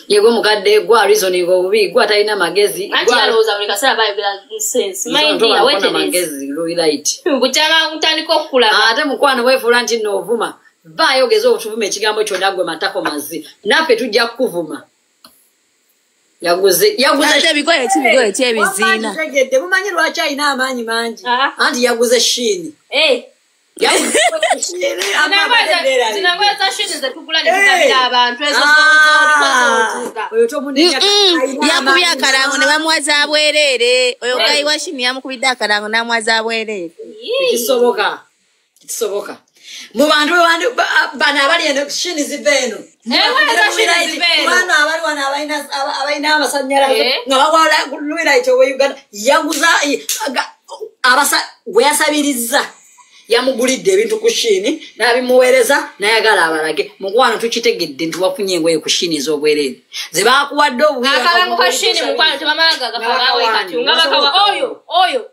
Yego mukadde gwa reasoning obubi gwa talina magezi gwa aloza buli kasera bayogera sense mind ya wete magezi right butala mutandiko okula ate mukwano weefula nti novuma bayogeza okutuvuma ekigambo kyonna gwe matako mazi naffe tujja kukuvuma yaguze ate bigoye kyebizina tegedde mumanyi lwaki alina amaanyi mangi anti yaguze shini zinangweza shini zetugula nebigabira abantu ezo yakubye akarango ne bamwaza abwerere oyo gayiwa shini yamukubidde akarango namwaza abwerere kisoboka mu bantu bana abali eno shini ziveeno bana abali wana abalina amasanyalaze nga bawala lwiraito we Uganda yaguza weyasabiriza yamugulidde ebintu ku shini nabimuweereza nayagala abalage mukwano tukitegedde nti wafunye engoye ku shini ez'obwerere ze bakuwadde akalango ka shini mukwano tebamalaga gafabawe kati nga bakawa oyo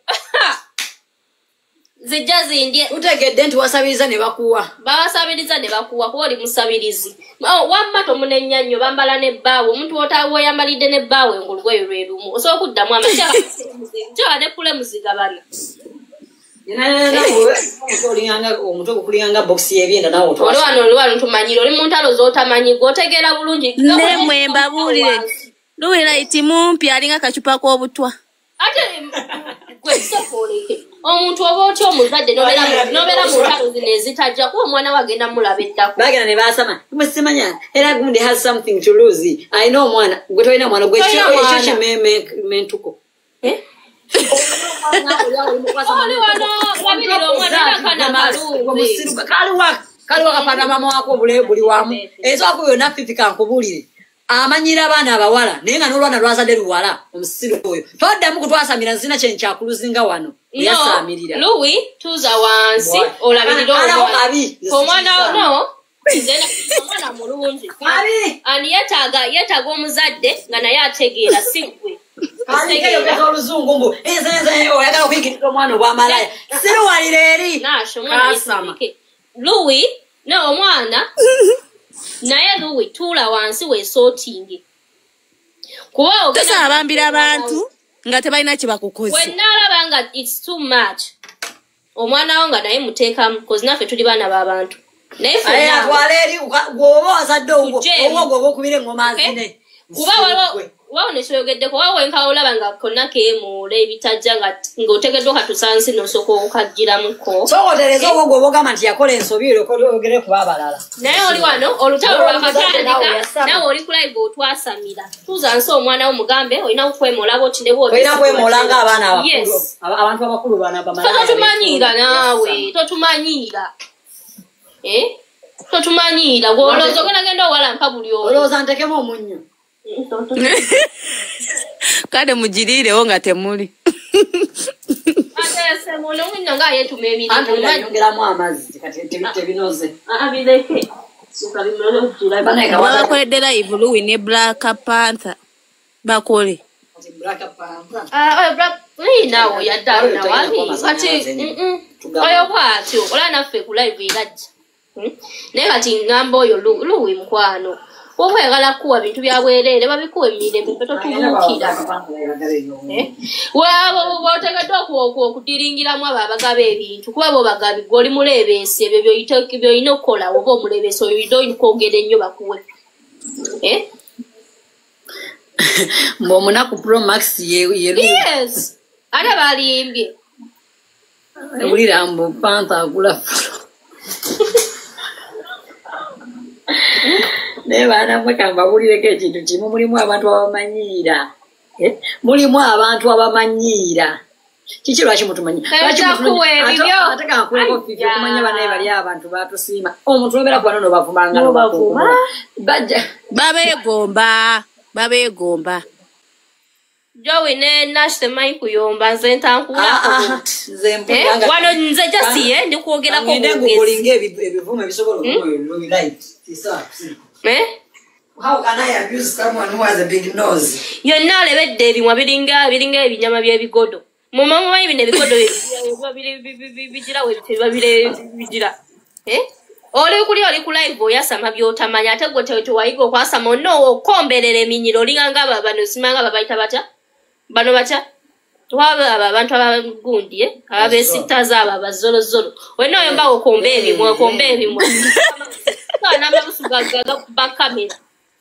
zijja zindye utegedde nti wasabiriza ne bakuwa bawasabiriza ne bakuwa kuba oli musabirizi wamma tomunenya nnyo bambala nebbaawe omuntu wotawe yambalidde nebbaawe ngolugoye lwerumu osobola okuddamu amakyala ne pule muzigabana olwano tumanyire oli muntalo zotamanyi gotegeera bulungi nemwe mbabuulire luwiraiti mumpi alinga kacupa k'obutwa ate gwesokoleke omuntu oba otya omuzadde nobeera mu ntalo zino ezitajja kuba omwana wagenda mulaba eddako bagenda ne basama mwesimanya era gundi has something to lose ayina omwana gwe tolina mwana gwekyo kimementuko kaliwo kapanda mama wako buli wamu ezwako yonna fifi kankubulire amanyira abaana abawala naye nga n'olwana lwazadde luwala omusiru oyo toddamu kutwasamira nzina kyenkakuluzinga wano yasamirira Louis tuza wansi olabirira omwana mulungi ani yetaaga omuzadde nga naye ategeera sigwe oluzungu mbu oyagala okuyigirira omwana obwamalaya siruwalira eri Louis omwana naye Louis tuula wansi weesootinge tosabambira abantu nga tebalina kyebakukoze wenaalaba nga its too much omwana wo nga naye muteekamu kozi naffe tuli baana b'abantu aya twaleri gwoba wasadde ogwo gwoba okubire ngoma zine kuba wao neshogeddeko wawe nkaolaba nga konna keemuula ebitajja ng'otegeddwa katusansi nosooka okukagiramuko sokotereza ogwo gwoba ogamba nti yakola ensobi ogere kuba abalala naye oli wano olutalo lwakatandika nawe oli ku live otwasamira tuzansi omwana wo mugambe olina okwemoola boti ne olina kwemoola ng'abaana abakulu abantu abakulu bana totumanyiira naawe totumanyiira totumanyiira gwolowooza ogenda owalampa buli omu olowooza ntekemu omunnyo kale mugiriirewo nga temuli yongeramu amazzi tebinoze babakoledde live Louis ne Black Panther bakole nawo yaddaalunawali kati oyo bwatyo olaba naffe ku live erajja naye kati ngamba oyo Louis mukwano wowe yagala kuwa bintu bya bwerere babikuwa emirembe totubuukira wotegeddwa okudiringiramu abo abagaba ebintu kuba bo bagabi gwe oli muleebeesi ebyo byolina okukola oba omuleebeesi oyo olina okwogera ennyo bakuwe ng'omunaku Pro Max yes ate balimbye ewulira mbu Panther agula fulo naye baana mwekamba bulireko ekintu kimu mulimu abantu abamanyiira mulimu abantu abamanyiira kiki lwaki mutumanyi ate kankuleko fifi okumanya banaye bali abantu batusiima omuntu obeera kuba nono bavumanga nobavuma babeegomba Joey ne Nash the mic kuyomba nze ntankulako wano nze jasiye ndikuogerako kulinga ebivume bisobola okuba right How can I abuse someone who has a big nose? Yonna alebedde ebimwa biringa ebinyama by'ebigodo. Mumanyi bino ebigodo bigira bigira. Oli ku live oyasama byotamanya ate gwe tewayiga okwasama onno okomberera eminyiro olinganga bano simanga babayita batya? Bano batya? Waba abantu abagundi ababesitaza abo abazolozolo. Wenna oyomba okomba ebimwa. Namabusugaga kuba kamera.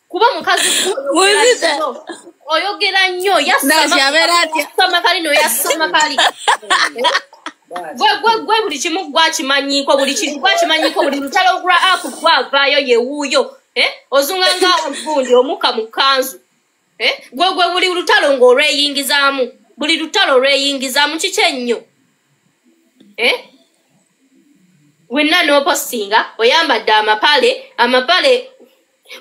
Kuba mukazi oyogera nnyo yasama kali no yasama kali gwe buli kimu gwakimanyiko buli lutalo gwa apu gwavaayo yewuuyo ozunganga ogundi omuka mu kanzu gwe buli lutalo ng'olweyingizaamu buli lutalo olweyingizaamu kiki ennyo wenna n'opostinga oyambadde amapale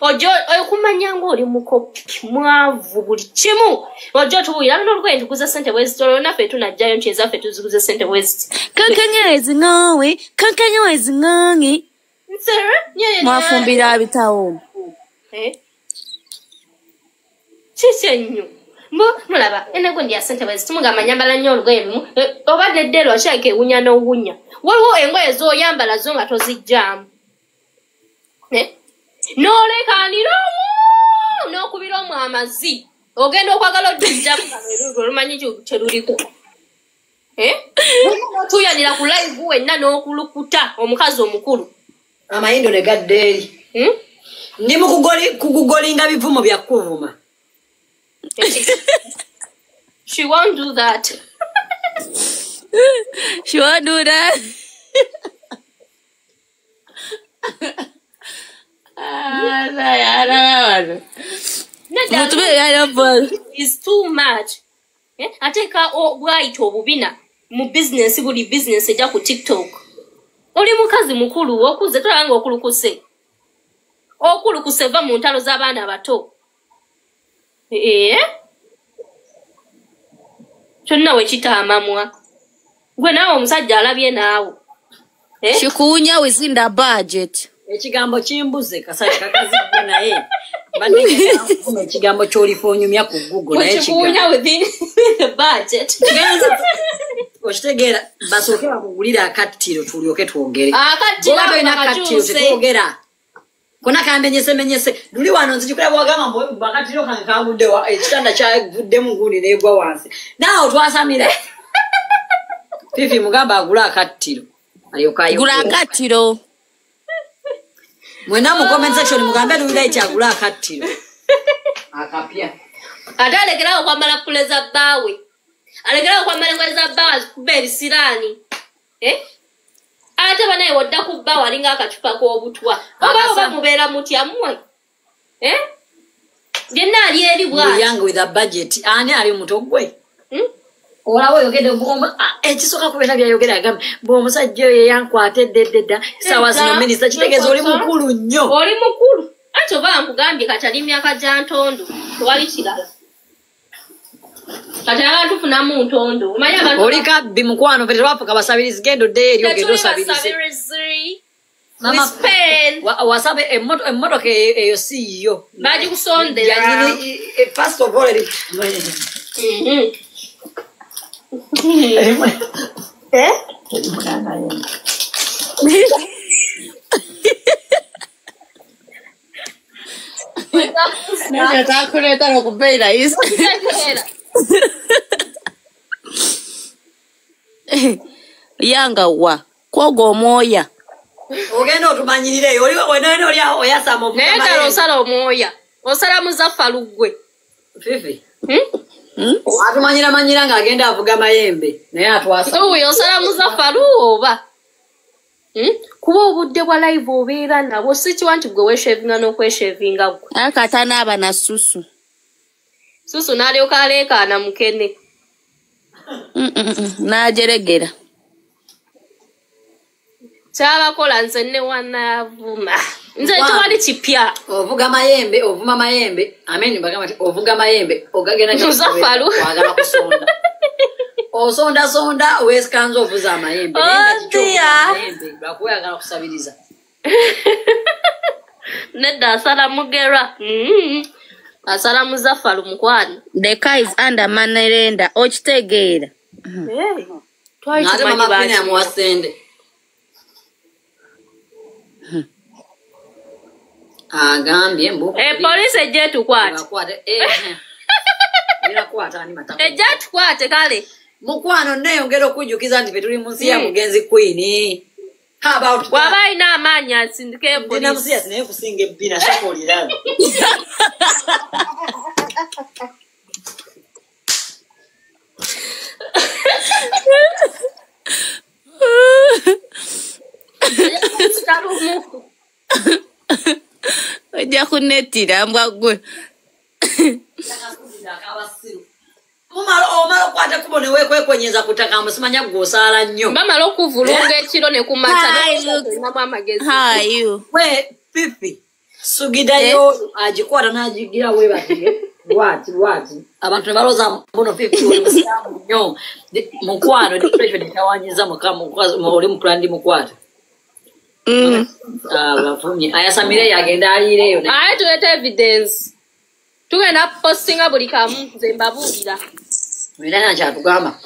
ojo okumanya ng'oli mukopi mwavu buli kimu ojo tubuira n'olugwe ntuguza ssente bwezitolo naffe tunajjayo nti ezaffe tuziguza ssente bweziti kankanyawezi ng'onge mwafumbira bitawo kiki ennyo mulaba enego ndi ya ssente bweziti mugamba nyambala nnyo olugoye lumu oba nedde lwakyake ewunya n'owunya waliwo engoye z'oyambala zo nga tozijjaamu n'olekanira omu n'okubira omu amazzi ogenda okwagala oddujjamu olumanyi kyeluliko tuyanira ku live wenna n'okulukuta omukazi omukulu amayindo ne gadde eri ndi mu kugugolinga bivumo bya kuvuma She won't do that. She won't do that. It's too much. Ateka obwaito obubina mu business buli business ejja ku TikTok. Oli mukazi mukulu okuze tolanga okulukuse. Okulukuse va mu ntalo z'abaana abato. Kyonna we kitaamamwa. Gwe naawe omusajja alabye naawe. Kikuwunya within the budget. Ekigambo kimbuze kasajja kakazibwe naye. Bane ekigambo ky'olifoonyumya ku Google naye kikuwunya within the budget. Okitegeera basooke bakugulira akattiro tulyoke twogere. Akattiro tetwogera. Kona kambenyese luli wano nzijukira bwagamba mbo bakatiro kankagudde wa ekitanda kyagudde mu gundi negwa wansi naawo twasamire Fifi mugamba agula akattiro gula akattiro Mwena mu comment section mugambe Luwira ikyagula akattiro. Akapya. Ate alekerawo kwambala puleza bbawe. Alekerawo kwambala engoye za bbawe azikuba ebisiraani. Ate banaye wodda ku bbawe alinga akacupa k'obutwa. Oba mubeera mutya mmwe? Yenna ali eri bw'ati. Young with a budget. Ani ali muto gwe? Olawo yogede ekisoka kubeera byayogera agamba bw'omusajja oyo yankwatedde ddedda sawa zino minisita kitegeeza oli mukulu nnyo. Oli mukulu. Ati oba nkugambye kati ali myaka gya ntondo tewali kirala. Kati abantu tufunamu ntondo. Oli kabbi mukwano fete lwafuka basabirizi gendo dde eri ogenda osabirize. Mama Spain. Wasabe emmotoka eyo si yo. Baji kusondera. First of all Natakuleta nokubeera isi. Yanga wa kwoga omwoya. Ogenda otumanyirire oli wena oli oyasama obuga. Naye kale osala omwoya. Osala Muzaffaru gwe. Fifi. Atumanyira ng'agenda avuga mayembe naye atwasa. Oyo osala Muzaffaru oba. Kuba obudde bwa live obeera nabo si kiwa nti gwe weeshevinga n'okweshevinga gwe. Akatana aba na Susu. Susu n'alyoka aleekaana mukene. N'ajeregera. Kyabakola nze ne wanavuma. Nze tewali kipya. Ovuga mayembe, ovuma mayembe. Amen bagamba ovuga mayembe, ogagenda Muzaffaru. Wagala kusonda. Osonda weskanzo ovuza amayembe. Mayembe bakuyagala kusabiriza. Nedda asala Mugera. Asala Muzaffaru mukwano. The car is under Manerenda. Okitegeera. Twali tumanyi bani amuwasende. Agambye mbu. Police ejje tukwate. Irakwata ani mataka. Ejje tukwate kale. Mukwano neyongera okujjukiza nti tuli munsi ya mugenzi Queen. How about waba ina amaanyi asindike police. Ndina musiya sinaye kusinga ebbina sakolira. Ojja kunettira mbwa gwe. Omala okwata kubone wekwekwenyeza kutaka musimanya gw'osaala nnyo. Bamala okuvulunga ekiro ne kumata namu amagezi. We Fifi sugidayo agikwata n'agigira we batige. Lwati. Abantu ne balooza mbuno Fifi oli musaamu nnyo. Mukwano depression etawanyiza oli mukulandi mukwata. Bafumye ayasamire yagenda aliireyo. Aye tuleta evidence. Tugenda postinga buli kamu nze mbabuulira. Mwena kyatugamba.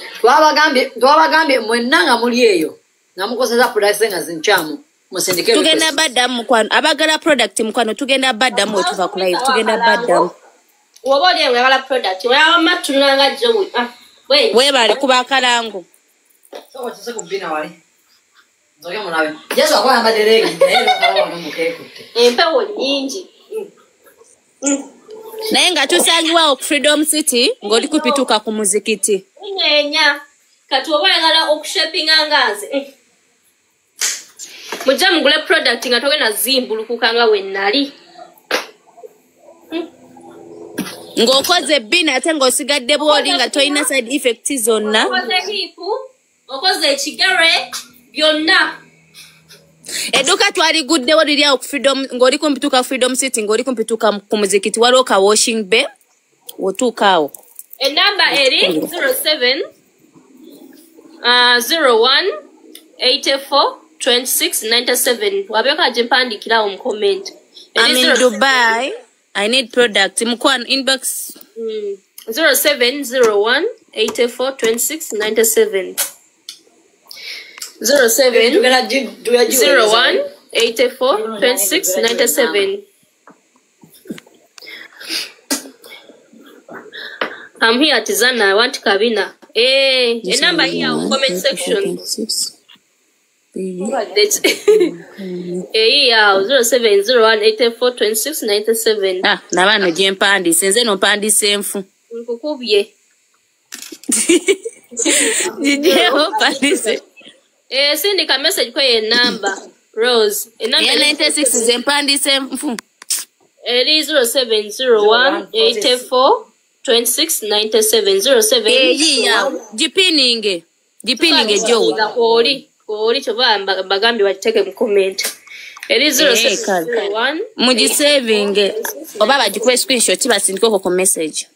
Twabagambye mwenna nga muli eyo. Nga mukozesa products nga zinkyamu. Musindike. Tugenda baddamu mukwano. Abagala product mukwano tugenda baddamu wetuva ku live. Tugenda baddamu. Woba oli engabala product. Weyawama tunanga jo. Webale kuba kalango. Soko tuse kubina wali. Nzoke mulabe. Yesu akola maderegi. Naye kalawa n'omukekutte. Empewo nyingi. Naye nga tusangiwa ku Freedom City ng'oli kupituka ku muzikiti. Ngenya kati oba oyagala okushapinga nganze. Mujja mugule product nga togenda zimbulukuka nga wennali. Ng'okoze bbina ate ng'osigadde bw'oli nga tolina side effects zonna. Okoze hiipu, okoze ekigere byonna. Edduka twaliguddewo liri awo ku Freedom ng'oli kumpituka ku Freedom City ng'oli kumpituka ku muzikiti waliwo ka washing bay wotuuka awo. Enamba eri 07 01 84 26 97. Wabeka jimpandikirawo mu comment. I'm in Dubai. I need product. Mkwano inbox 0701 84 26 97. 0701 84 26 97. I'm here, Tizana. I want Kabina. A number here in comment section. yawo 0701842697 nabano gyempandise nze nompandise enfu nkukubye Jijeo pandise. Sindika message kwa ye number Rose. Number 96 zempandise mfu. Eri 0701842697 Jipininge Joe. Koli chova bagambi wateke mu comment. Eri 0701 mugisaving oba bagikuwe screenshot basindiko ko message.